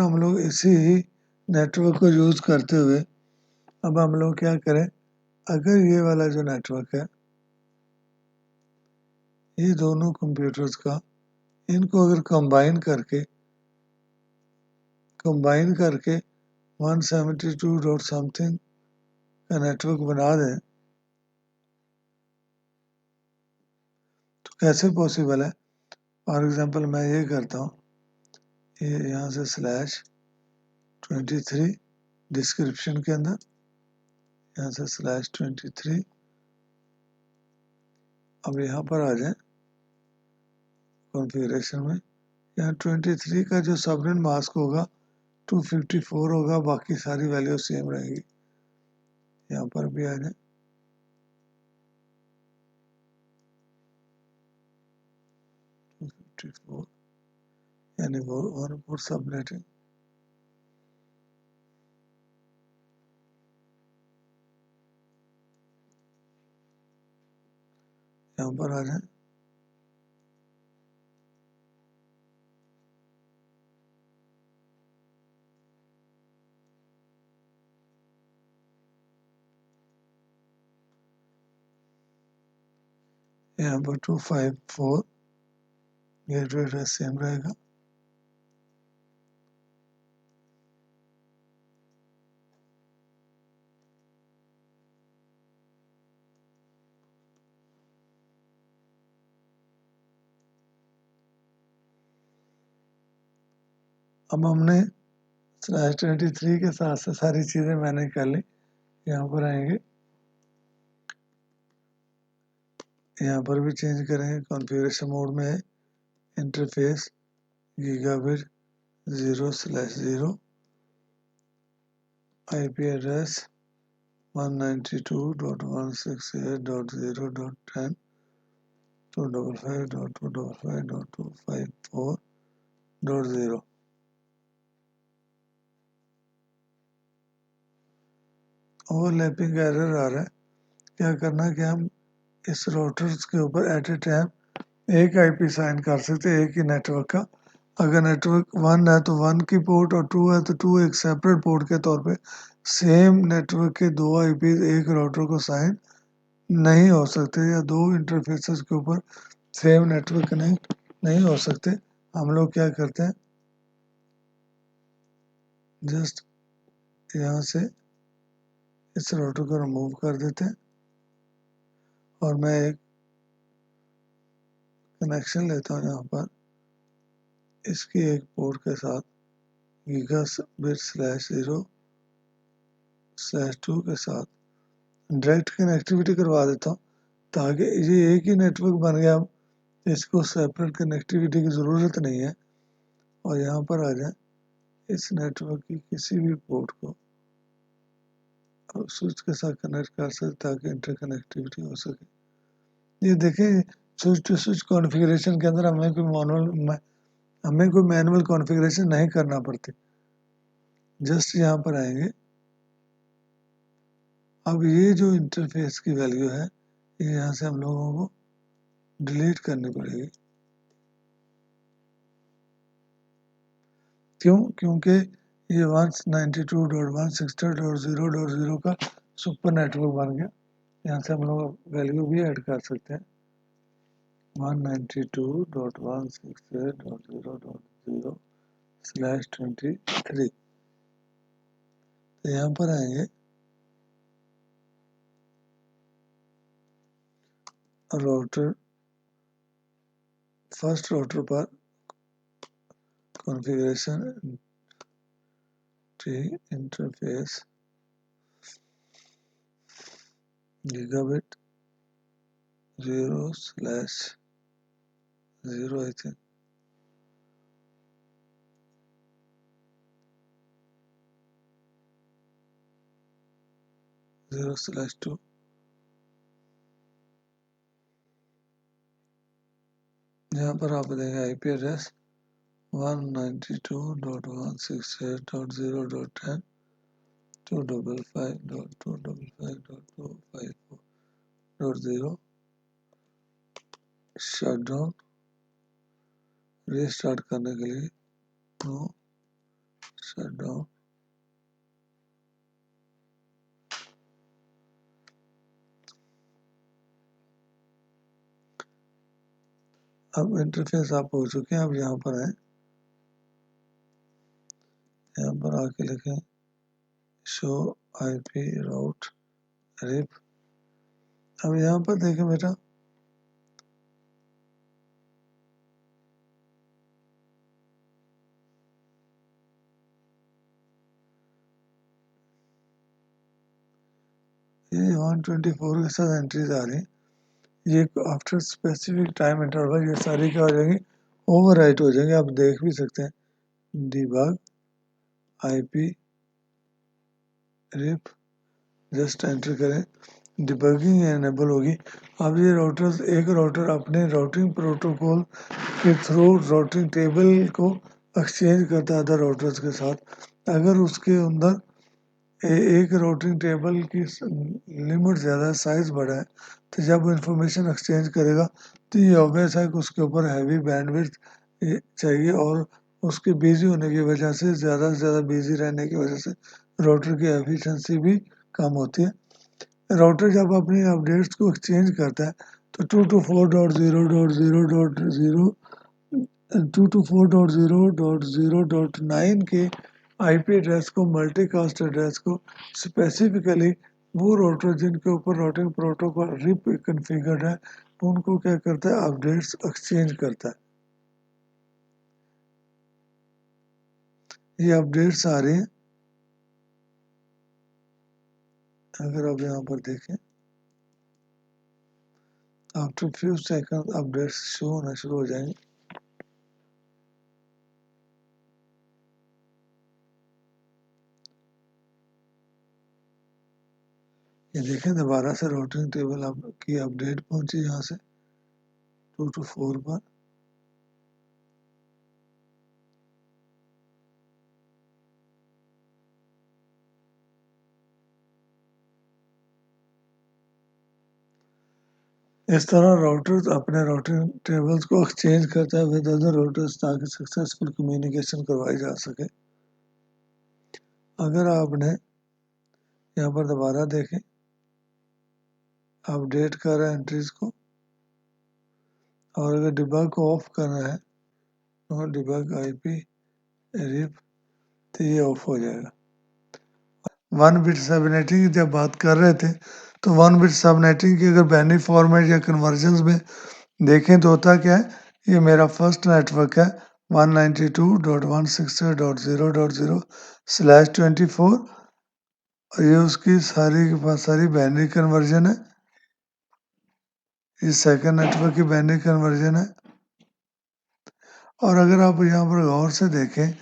हम लोग इसी नेटवर्क को यूज़ करते हुए अब हम लोग क्या करें, अगर ये वाला जो नेटवर्क है ये दोनों कंप्यूटर्स का इनको अगर कंबाइन करके 172 डॉट समथिंग का नेटवर्क बना दें तो कैसे पॉसिबल है। फॉर एग्जांपल मैं ये करता हूँ, ये यहाँ से /23 डिस्क्रिप्शन के अंदर, यहाँ से /23, अब यहाँ पर आ जाए कॉन्फ़िगरेशन में, यहाँ 23 का जो सबनेट मास्क होगा 254 होगा, बाकी सारी वैल्यू सेम रहेगी। यहाँ पर भी आ जाए, यानी वो 1 फॉर सबनेटिंग। यहाँ पर आ जाए, यहाँ पर 254 गेटवे एड्रेस सेम रहेगा। अब हमने /23 के साथ से सारी चीज़ें मैंने कर ली। यहाँ पर आएंगे, यहाँ पर भी चेंज करेंगे, कॉन्फ़िगरेशन मोड में है, interface gigabit 0/0, IP address 192.168.0.10, 255.255.254.0। Overlapping error आ रहा है, क्या करना है कि हम इस राउटर्स के ऊपर एट ए टाइम एक IP साइन कर सकते हैं, एक ही नेटवर्क का। अगर नेटवर्क 1 है तो 1 की पोर्ट, और 2 है तो 2 एक सेपरेट पोर्ट के तौर पे। सेम नेटवर्क के 2 IP एक राउटर को साइन नहीं हो सकते, या 2 इंटरफेसेस के ऊपर सेम नेटवर्क कनेक्ट नहीं हो सकते। हम लोग क्या करते हैं, जस्ट यहाँ से इस राउटर को रिमूव कर देते हैं, और मैं एक कनेक्शन लेता हूँ यहाँ पर, इसकी एक पोर्ट के साथ गीगाबिट /0/2 के साथ डायरेक्ट कनेक्टिविटी करवा देता हूँ, ताकि ये एक ही नेटवर्क बन गया। इसको सेपरेट कनेक्टिविटी की ज़रूरत नहीं है। और यहाँ पर आ जाए, इस नेटवर्क की किसी भी पोर्ट को स्विच के साथ कनेक्ट कर सकते, ताकि इंटरकनेक्टिविटी हो सके। ये देखें, स्विच टू स्विच कॉन्फ़िगरेशन के अंदर हमें कोई मैनुअल कॉन्फ़िगरेशन नहीं करना पड़ती। जस्ट यहाँ पर आएंगे, अब ये जो इंटरफेस की वैल्यू है, ये यहाँ से हम लोगों को डिलीट करनी पड़ेगी। क्यों? क्योंकि ये 192.168.0.0 का सुपर नेटवर्क बन गया। यहाँ से हम लोग वैल्यू भी ऐड कर सकते हैं, 192.168.0.0/23। तो यहाँ पर आएंगे, राउटर, फर्स्ट राउटर पर configuration tree interface gigabit 0/0, I think, 0/2। यहाँ पर आप देंगे IP एड्रेस 192.168.0.10, 255.255.254.0। शटडाउन, रीस्टार्ट करने के लिए नो शटडाउन। अब इंटरफेस आप हो चुके हैं। अब यहाँ पर आए, यहाँ पर आके लिखें शो IP राउट रिप। अब यहाँ पर देखें बेटा, ये 124 के साथ एंट्रीज आ रही हैं। ये आफ्टर स्पेसिफिक टाइम इंटरवल ये सारी क्या हो जाएंगी, ओवर राइट हो जाएंगे। आप देख भी सकते हैं, debug IP RIP, just enter करें, डिबगिंग एनेबल होगी। अब ये राउटर्स, एक राउटर अपने राउटिंग प्रोटोकॉल के थ्रू राउटिंग टेबल को एक्सचेंज करता है अदर राउटर्स के साथ। अगर उसके अंदर एक राउटिंग टेबल की लिमिट ज़्यादा है, साइज बड़ा है, तो जब वो इंफॉर्मेशन एक्सचेंज करेगा तो ये ऑब्वियस है कि उसके ऊपर हैवी बैंडविड्थ चाहिए, और उसके बिजी होने की वजह से, ज़्यादा से ज़्यादा बिजी रहने की वजह से राउटर की एफिशिएंसी भी कम होती है। राउटर जब अपनी अपडेट्स को एक्सचेंज करता है तो 224.0.0.0 224.0.0.9 के IP एड्रेस को, मल्टीकास्ट एड्रेस को स्पेसिफिकली वो राउटर जिनके ऊपर राउटिंग प्रोटोकॉल रिप कॉन्फ़िगर्ड है, उनको क्या करता है, अपडेट्स एक्सचेंज करता है। ये अपडेट्स आ रही हैं, अगर आप यहाँ पर देखें, after few second updates show होना शुरू हो जाएंगे। ये देखें, दोबारा से राउटिंग टेबल की अपडेट पहुंची यहाँ से 2 to 4 पर। इस तरह राउटर्स अपने राउटिंग टेबल्स को एक्सचेंज करता है विद अदर राउटर्स ताकि सक्सेसफुल कम्युनिकेशन करवाई जा सके। अगर आपने यहाँ पर दोबारा देखें, अपडेट कर रहे हैं एंट्रीज को, और अगर डिबग को ऑफ करना है तो डिबग IP रिप, तो ये ऑफ हो जाएगा। 1 बिट सबनेटिंग की जब बात कर रहे थे, तो 1 बिट सबनेटिंग की अगर बाइनरी फॉर्मेट या कन्वर्जन्स में देखें तो होता क्या है, ये मेरा फर्स्ट नेटवर्क है 192.168.0.0/24, और ये उसकी सारी के पास सारी बाइनरी कन्वर्जन है। ये सेकंड नेटवर्क की बाइनरी कन्वर्जन है। और अगर आप यहाँ पर गौर से देखें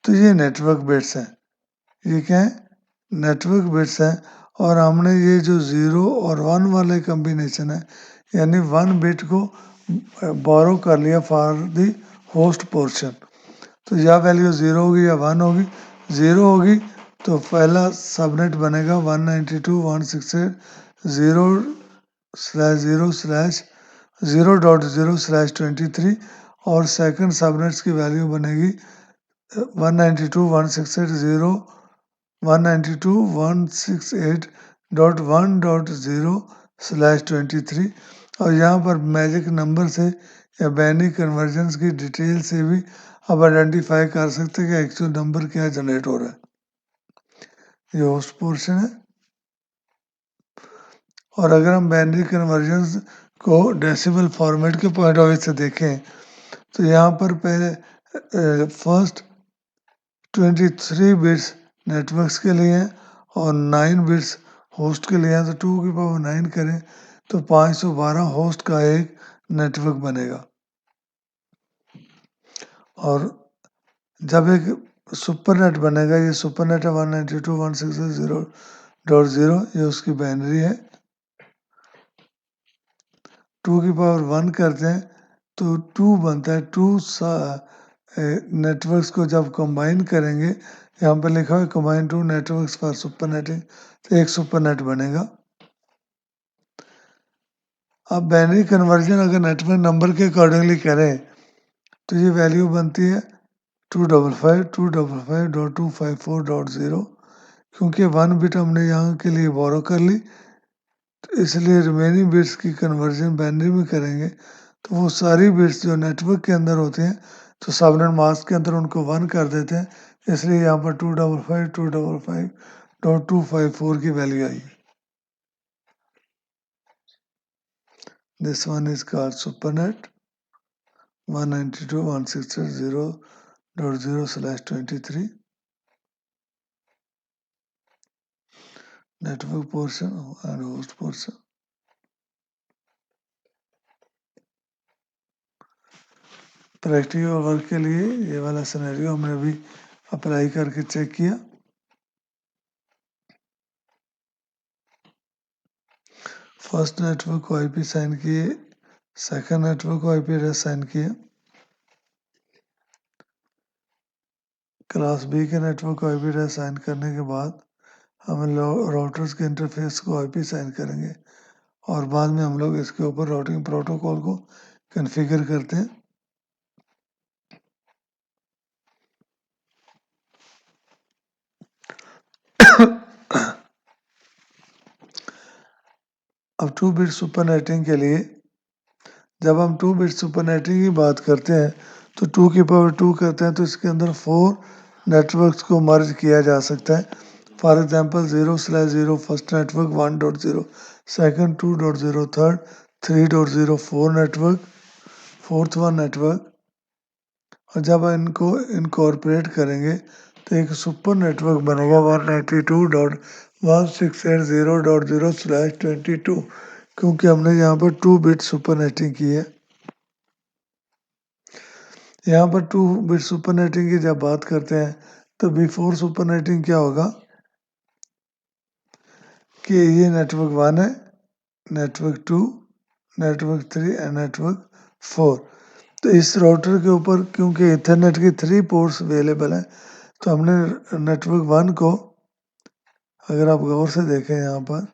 तो ये नेटवर्क बिट्स हैं, ये क्या है, नेटवर्क बिट्स हैं। और हमने ये जो 0 और 1 वाले कम्बिनेशन है, यानी 1 बिट को बोरो कर लिया फॉर द होस्ट पोर्शन, तो या वैल्यू 0 होगी या 1 होगी। 0 होगी तो पहला सबनेट बनेगा 192.168.0/0/0.0/23, और सेकंड सबनेट्स की वैल्यू बनेगी 192.168.1.0/23। और यहाँ पर मैजिक नंबर से या बाइनरी कन्वर्जन्स की डिटेल से भी आप आइडेंटिफाई कर सकते हैं कि एक्चुअल नंबर क्या जनरेट हो रहा है। ये होस्ट पोर्शन है। और अगर हम बाइनरी कन्वर्जन्स को डेसिमल फॉर्मेट के पॉइंट ऑफ व्यू से देखें तो यहाँ पर पहले फर्स्ट 23 बिट्स नेटवर्क्स के लिए हैं और 9 बिट्स होस्ट के लिए हैं, तो 2 की पावर 9 करें तो 512 होस्ट का एक नेटवर्क बनेगा। और जब एक सुपरनेट बनेगा, ये सुपरनेट है 192.168.0.0, ये उसकी बाइनरी है। 2 की पावर 1 करते हैं तो 2 बनता है। 2 नेटवर्क्स को जब कंबाइन करेंगे, यहाँ पर लिखा है कंबाइन 2 नेटवर्क्स फॉर सुपरनेटिंग, तो एक सुपरनेट बनेगा। अब बाइनरी कन्वर्जन अगर नेटवर्क नंबर के अकॉर्डिंगली करें तो ये वैल्यू बनती है 255.255.254.0, क्योंकि 1 बिट हमने यहाँ के लिए बोरो कर ली, तो इसलिए रिमेनिंग बिट्स की कन्वर्जन बाइनरी में करेंगे तो वो सारी बिट्स जो नेटवर्क के अंदर होते हैं, तो सबनेट मास्क के अंदर उनको 1 कर देते हैं, इसलिए यहाँ पर 255.255 254 की value I. This one is called supernet 192.168.0.0/23 network portion and host portion। Practical work के लिए ये वाला सिनेरियो हमने अभी अप्लाई करके चेक किया। फर्स्ट नेटवर्क को आईपी साइन किए, सेकंड नेटवर्क को आईपी एड्रेस साइन किए, क्लास बी के नेटवर्क को आईपी एड्रेस साइन करने के बाद हम राउटर्स के इंटरफेस को आईपी साइन करेंगे और बाद में हम लोग इसके ऊपर राउटिंग प्रोटोकॉल को कॉन्फ़िगर करते हैं। अब 2 बिट सुपरनेटिंग के लिए जब हम 2 बिट सुपरनेटिंग की बात करते हैं तो 2 की पावर 2 करते हैं तो इसके अंदर 4 नेटवर्क्स को मर्ज किया जा सकता है। For example 0/0 first network 1.0, second 2.0, third 3.0, fourth one network. और जब इनको इनकॉर्पोरेट करेंगे तो एक सुपर नेटवर्क बनेगा 192.168.0.0/22 क्योंकि हमने यहाँ पर 2 बिट सुपरनेटिंग की है। यहाँ पर 2 बिट सुपरनेटिंग की जब बात करते हैं तो बिफोर सुपरनेटिंग क्या होगा कि ये नेटवर्क 1 है, नेटवर्क 2, नेटवर्क 3 एंड नेटवर्क 4। तो इस राउटर के ऊपर क्योंकि इथरनेट की 3 पोर्ट्स अवेलेबल हैं तो हमने नेटवर्क 1 को, अगर आप गौर से देखें यहाँ पर,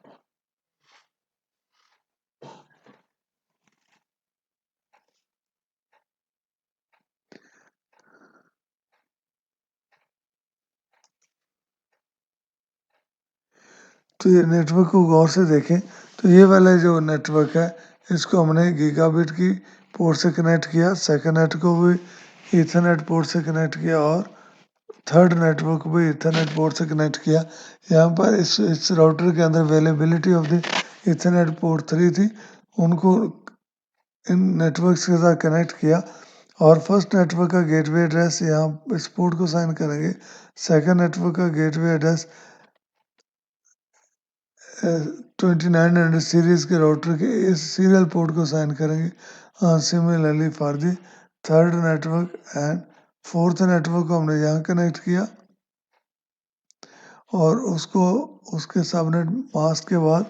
तो ये नेटवर्क को गौर से देखें तो ये वाला जो नेटवर्क है इसको हमने गीगाबिट की पोर्ट से कनेक्ट किया, सेकंड नेट को भी ईथरनेट पोर्ट से कनेक्ट किया और थर्ड नेटवर्क को भी ईथरनेट पोर्ट से कनेक्ट किया। यहाँ पर इस राउटर के अंदर availability of the Ethernet port 3 थी, उनको इन नेटवर्क्स के साथ कनेक्ट किया और फर्स्ट नेटवर्क का गेटवे एड्रेस यहाँ इस पोर्ट को साइन करेंगे, सेकंड नेटवर्क का गेटवे एड्रेस 2900 सीरीज के राउटर के इस सीरियल पोर्ट को साइन करेंगे। Similarly for the third network and fourth network को हमने यहाँ कनेक्ट किया और उसको उसके सबनेट मास्क के बाद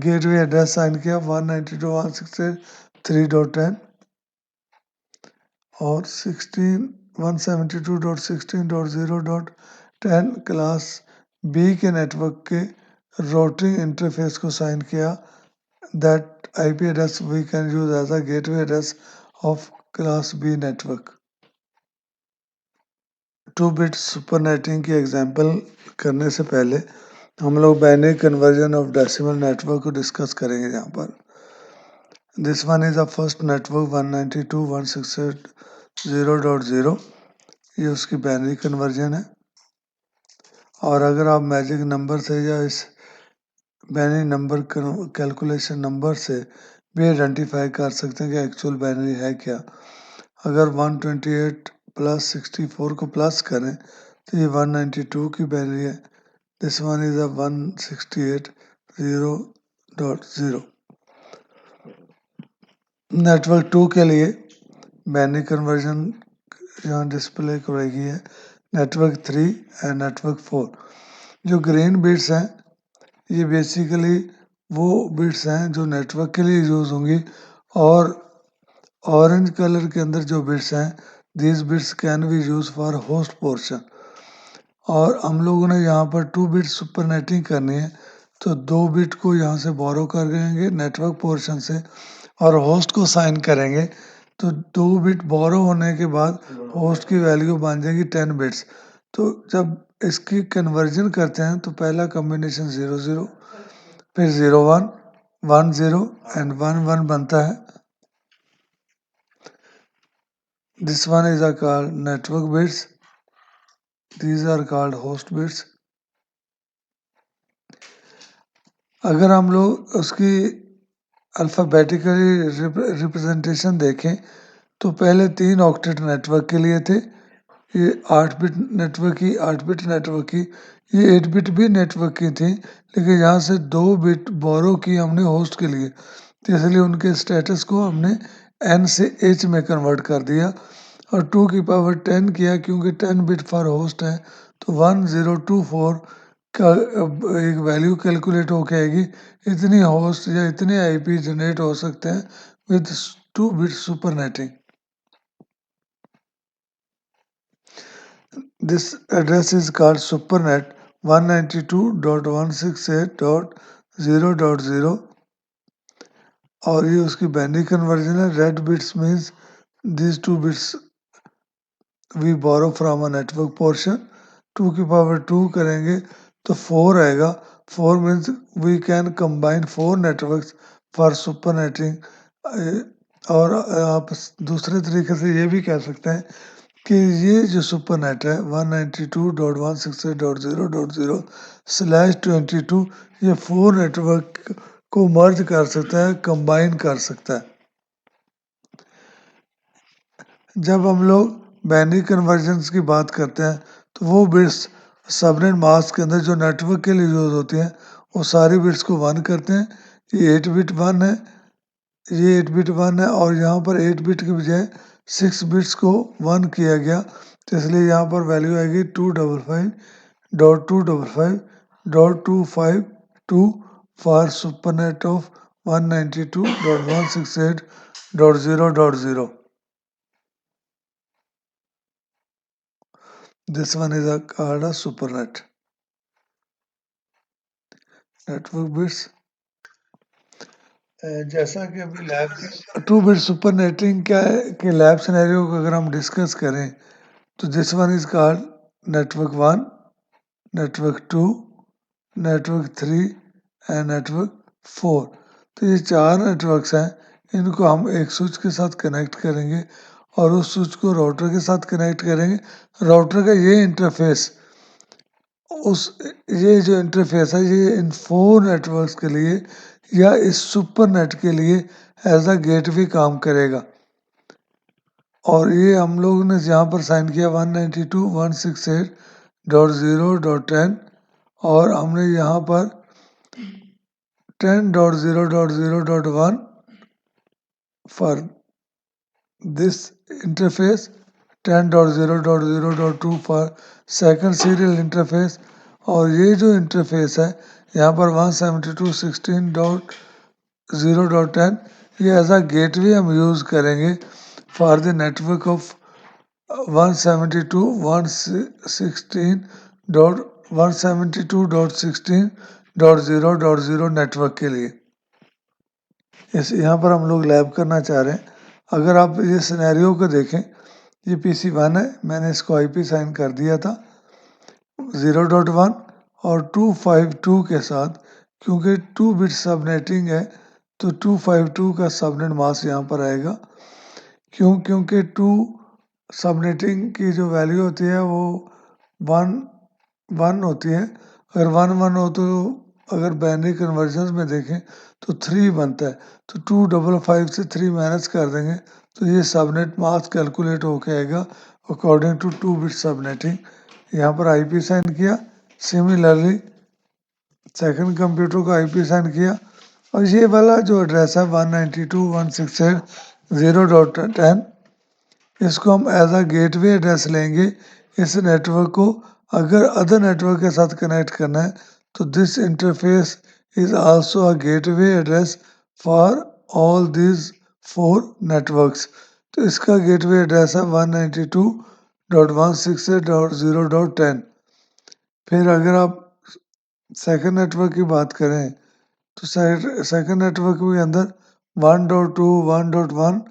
गेटवे एड्रेस साइन किया 192.168.3.10 और 172.16.0.10 क्लास बी के नेटवर्क के राउटिंग इंटरफेस को साइन किया। That IP address we can use as a gateway address of class B network. 2 bit supernetting की एग्जांपल करने से पहले हम लोग binary conversion of decimal network को डिस्कस करेंगे। यहाँ पर this one is the first network 192.168.0.0, ये उसकी बाइनरी कन्वर्जन है। और अगर आप मैजिक नंबर से या इस बाइनरी नंबर कैलकुलेशन नंबर से भी आइडेंटिफाई कर सकते हैं कि एक्चुअल बाइनरी है क्या। अगर 128 प्लस 64 को प्लस करें तो ये 192 की बाइनरी है। This one is a 168.0.0। Network 2 के लिए बाइनरी कन्वर्जन यहाँ डिस्प्ले करेगी है नेटवर्क 3 एंड नेटवर्क 4। जो ग्रीन बिट्स हैं ये बेसिकली वो बिट्स हैं जो नेटवर्क के लिए यूज होंगी और ऑरेंज कलर के अंदर जो बिट्स हैं these bits can be use for host portion. और हम लोगों ने यहाँ पर 2 बिट सुपरनेटिंग करनी है तो 2 बिट को यहाँ से बोरो कर देंगे नेटवर्क पोर्शन से और होस्ट को साइन करेंगे तो 2 बिट बोरो होने के बाद होस्ट की वैल्यू बन जाएगी 10 बिट्स। तो जब इसकी कन्वर्जन करते हैं तो पहला कॉम्बिनेशन 00 फिर 01 10 एंड 11 बनता है। This one is are called network bits, these are called host bits अगर हम लोग उसकी अल्फ़ाबेटिकली रिप्रेजेंटेशन देखें तो पहले 3 ऑक्टेट नेटवर्क के लिए थे, ये 8 बिट नेटवर्क की, 8 बिट नेटवर्क की, ये 8 बिट भी नेटवर्क की थी, लेकिन यहाँ से 2 बिट बोरो की हमने होस्ट के लिए, तो इसलिए उनके स्टेटस को हमने n से h में कन्वर्ट कर दिया और 2 की पावर 10 किया, क्योंकि 10 बिट फॉर होस्ट है तो 1024 का एक वैल्यू कैलकुलेट होके आएगी। इतनी होस्ट या इतने आईपी जनरेट हो सकते हैं with 2 bit supernetting. This address is called SuperNet 192.168.0.0 और ये उसकी बाइनरी कन्वर्जन है। Red bits means these 2 bits we borrow from a network portion। 2 की पावर 2 करेंगे तो 4 आएगा। 4 means we can combine 4 networks for supernetting. और आप दूसरे तरीके से ये भी कह सकते हैं कि ये जो सुपरनेट है 192.168.0.0/22 ये 4 नेटवर्क को मर्ज कर सकता है, कंबाइन कर सकता है। जब हम लोग बाइनरी कन्वर्जन्स की बात करते हैं तो वो बिट्स सबनेट मास्क के अंदर जो नेटवर्क के लिए यूज होती हैं वो सारी बिट्स को 1 करते हैं। ये 8 बिट 1 है, ये 8 बिट 1 है और यहाँ पर 8 बिट की बजाय 6 बिट्स को 1 किया गया, तो इसलिए यहाँ पर वैल्यू आएगी 255.255.252 for supernet of 192.168.0.0। This one is called a supernet network bits। जैसा कि अभी लैब 2 बिट सुपरनेटिंग क्या है कि लैब सिनेरियो को अगर हम डिस्कस करें तो this one is called network 1, network 2, network 3 and network 4। तो ये 4 नेटवर्क्स हैं, इनको हम एक स्विच के साथ कनेक्ट करेंगे और उस स्विच को राउटर के साथ कनेक्ट करेंगे। राउटर का ये इंटरफेस उस ये जो इंटरफेस है ये इन 4 नेटवर्क्स के लिए या इस सुपरनेट के लिए एज अ गेटवे काम करेगा। और ये हम लोगों ने यहाँ पर साइन किया 192.168.0.10 और हमने यहाँ पर 10.0.0.1 for this interface, 10.0.0.2 for second serial interface और ये जो इंटरफेस है यहाँ पर 172.16.0.10 ये एज अ गेटवे हम यूज़ करेंगे for the network of 172.116.0.0 network के लिए। इस यहाँ पर हम लोग लैब करना चाह रहे हैं। अगर आप ये सिनेरियो को देखें, ये PC1 है, मैंने इसको IP साइन कर दिया था 0.1 और 252 के साथ, क्योंकि 2 बिट सबनेटिंग है तो 252 का सबनेट मास्क यहाँ पर आएगा। क्योंकि 2 सबनेटिंग की जो वैल्यू होती है वो 1 होती है। अगर 1 हो तो अगर बाइनरी कन्वर्जन में देखें तो 3 बनता है, तो 255 से 3 माइनस कर देंगे तो ये सबनेट मास्क कैलकुलेट होके आएगा अकॉर्डिंग टू 2 बिट सबनेटिंग। यहाँ पर IP साइन किया, सिमिलरली सेकंड कंप्यूटर को IP साइन किया और ये वाला जो एड्रेस है 192.168.0.10 इसको हम एज अ गेटवे एड्रेस लेंगे। इस नेटवर्क को अगर अदर नेटवर्क के साथ कनेक्ट करना है तो this interface is also a gateway address for all these 4 networks. तो इसका गेटवे एड्रेस है 192.168.0.10। फिर अगर आप सेकंड नेटवर्क की बात करें तो सेकंड नेटवर्क के अंदर 1.2, 1.1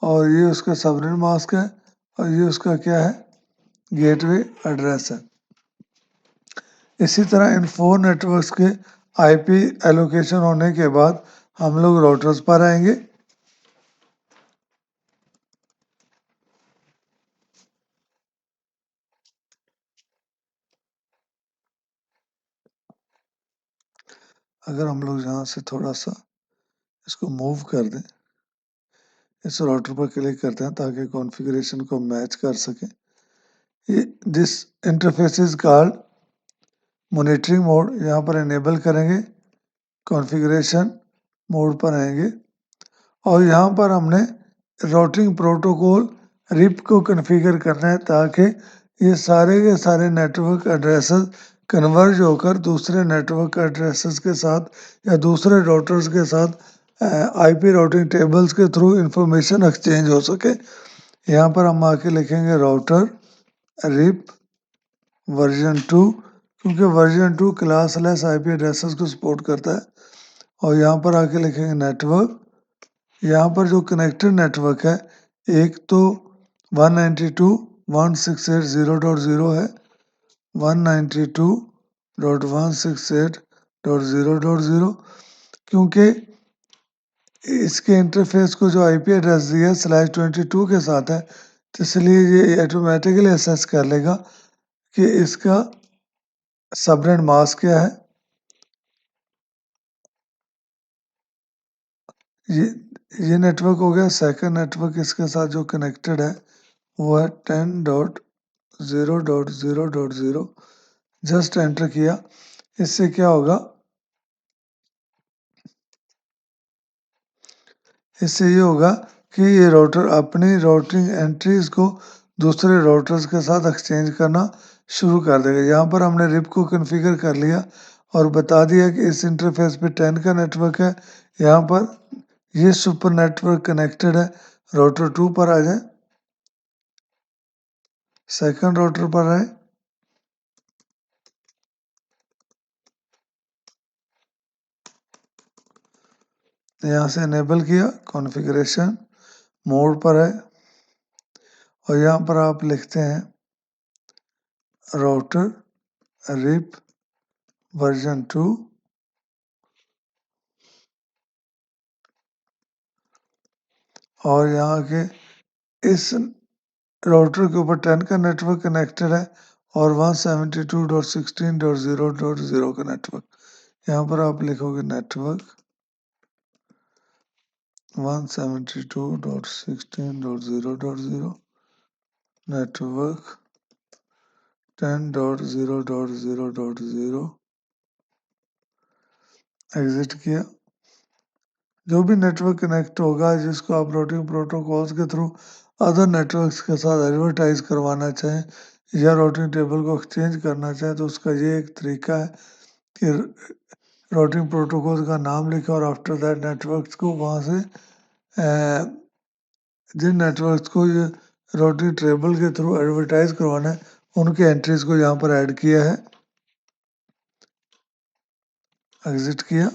और ये उसका सबनेट मास्क है और ये उसका क्या है, गेटवे एड्रेस है। इसी तरह इन 4 नेटवर्क्स के IP एलोकेशन होने के बाद हम लोग राउटर्स पर आएंगे। अगर हम लोग यहाँ से थोड़ा सा इसको मूव कर दें, इस राउटर पर क्लिक करते हैं ताकि कॉन्फ़िगरेशन को मैच कर सकें। This interface is called monitoring mode. यहाँ पर इनेबल करेंगे, कॉन्फ़िगरेशन मोड पर आएंगे और यहाँ पर हमने राउटिंग प्रोटोकॉल रिप को कॉन्फ़िगर करना है ताकि ये सारे के सारे नेटवर्क एड्रेसेस कन्वर्ज होकर दूसरे नेटवर्क एड्रेसेस के साथ या दूसरे राउटर्स के साथ आईपी राउटिंग टेबल्स के थ्रू इंफॉर्मेशन एक्सचेंज हो सके। यहाँ पर हम आके लिखेंगे राउटर रिप वर्जन 2, क्योंकि वर्जन 2 क्लासलेस आईपी एड्रेसेस को सपोर्ट करता है। और यहाँ पर आके लिखेंगे नेटवर्क। यहाँ पर जो कनेक्टेड नेटवर्क है, एक तो 192.168.0.0 है, 192.168.0.0, क्योंकि इसके इंटरफेस को जो आईपी एड्रेस दिया /22 के साथ है, तो इसलिए ये ऑटोमेटिकली असेस कर लेगा कि इसका सबनेट मास्क क्या है। ये नेटवर्क हो गया। सेकंड नेटवर्क इसके साथ जो कनेक्टेड है वो है 10.0.0.0। जस्ट एंटर किया। इससे क्या होगा, इससे ये होगा कि ये राउटर अपनी राउटिंग एंट्रीज को दूसरे राउटर्स के साथ एक्सचेंज करना शुरू कर देगा। यहाँ पर हमने रिप को कॉन्फ़िगर कर लिया और बता दिया कि इस इंटरफेस पे 10 का नेटवर्क है। यहाँ पर ये सुपर नेटवर्क कनेक्टेड है। राउटर 2 पर आ जाए, सेकंड राउटर पर आए, यहाँ से इनेबल किया, कॉन्फ़िगरेशन मोड पर है और यहाँ पर आप लिखते हैं राउटर रिप वर्जन 2 और यहाँ के इस राउटर के ऊपर 10 का नेटवर्क कनेक्टेड है और 172.16.0.0 का नेटवर्क। यहाँ पर आप लिखोगे नेटवर्क 172.16.0.0, नेटवर्क 10.0.0.0, एग्जिट किया। जो भी नेटवर्क कनेक्ट होगा जिसको आप राउटिंग प्रोटोकॉल्स के थ्रू अदर नेटवर्क्स के साथ एडवर्टाइज करवाना चाहें या राउटिंग टेबल को एक्सचेंज करना चाहें, तो उसका ये एक तरीका है कि राउटिंग प्रोटोकॉल का नाम लिखें और आफ्टर दैट नेटवर्क्स को वहाँ से जिन नेटवर्क्स को ये राउटिंग टेबल के थ्रू एडवर्टाइज करवाना है उनके एंट्रीज को यहाँ पर ऐड किया है, एग्जिट किया।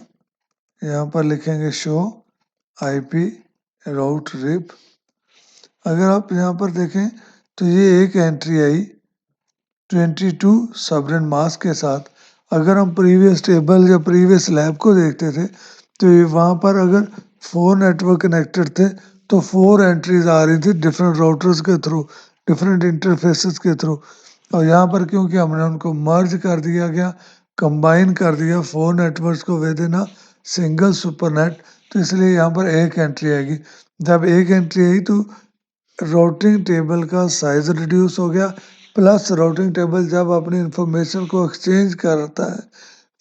यहाँ पर लिखेंगे शो आईपी राउट रिप। अगर आप यहाँ पर देखें तो ये एक एंट्री आई 22 सबनेट मास्क के साथ। अगर हम प्रीवियस टेबल या प्रीवियस लैब को देखते थे तो ये वहाँ पर अगर 4 नेटवर्क कनेक्टेड थे तो 4 एंट्रीज आ रही थी डिफरेंट राउटर्स के थ्रू, डिफरेंट इंटरफेसेस के थ्रू। और यहाँ पर क्योंकि हमने उनको मर्ज कर दिया गया, कंबाइन कर दिया 4 नेटवर्क्स को with in a single supernet, तो इसलिए यहाँ पर एक एंट्री आएगी। जब एक एंट्री आई तो राउटिंग टेबल का साइज रिड्यूस हो गया, प्लस राउटिंग टेबल जब अपनी इंफॉर्मेशन को एक्सचेंज करता है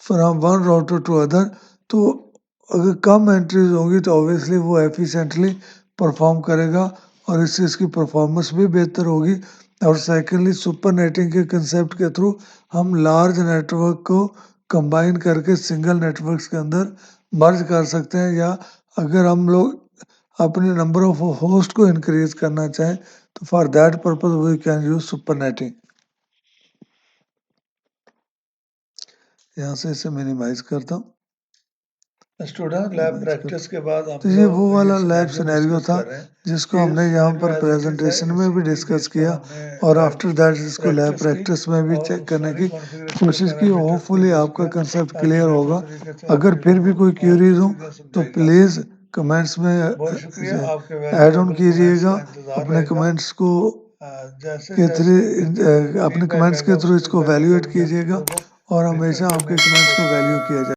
from one router to other, तो अगर कम एंट्रीज होंगी तो ऑब्वियसली वो एफिशिएंटली परफॉर्म करेगा और इससे इसकी परफॉर्मेंस भी बेहतर होगी। और सेकेंडली सुपर नेटिंग के कंसेप्ट के थ्रू हम लार्ज नेटवर्क को कंबाइन करके सिंगल नेटवर्क्स के अंदर मर्ज कर सकते हैं, या अगर हम लोग अपने नंबर ऑफ होस्ट को इंक्रीज करना चाहें तो for that purpose we can use supernetting. यहाँ से इसे मिनिमाइज करता हूँ। स्टूडेंट लैब प्रैक्टिस के बाद तो ये वो वाला लैब सिनेरियो था जिसको हमने यहाँ पर प्रेजेंटेशन में भी डिस्कस किया और आफ्टर दैट इसको लैब प्रैक्टिस में भी चेक करने की कोशिश की। होपफुली आपका कंसेप्ट क्लियर होगा। अगर फिर भी कोई क्यूरीज हो तो प्लीज़ कमेंट्स में ऐड ऑन कीजिएगा। अपने कमेंट्स को के थ्रू अपने कमेंट्स के थ्रू इसको वैल्यूएट कीजिएगा और हमेशा आपके कमेंट्स को वैल्यू किया जाए।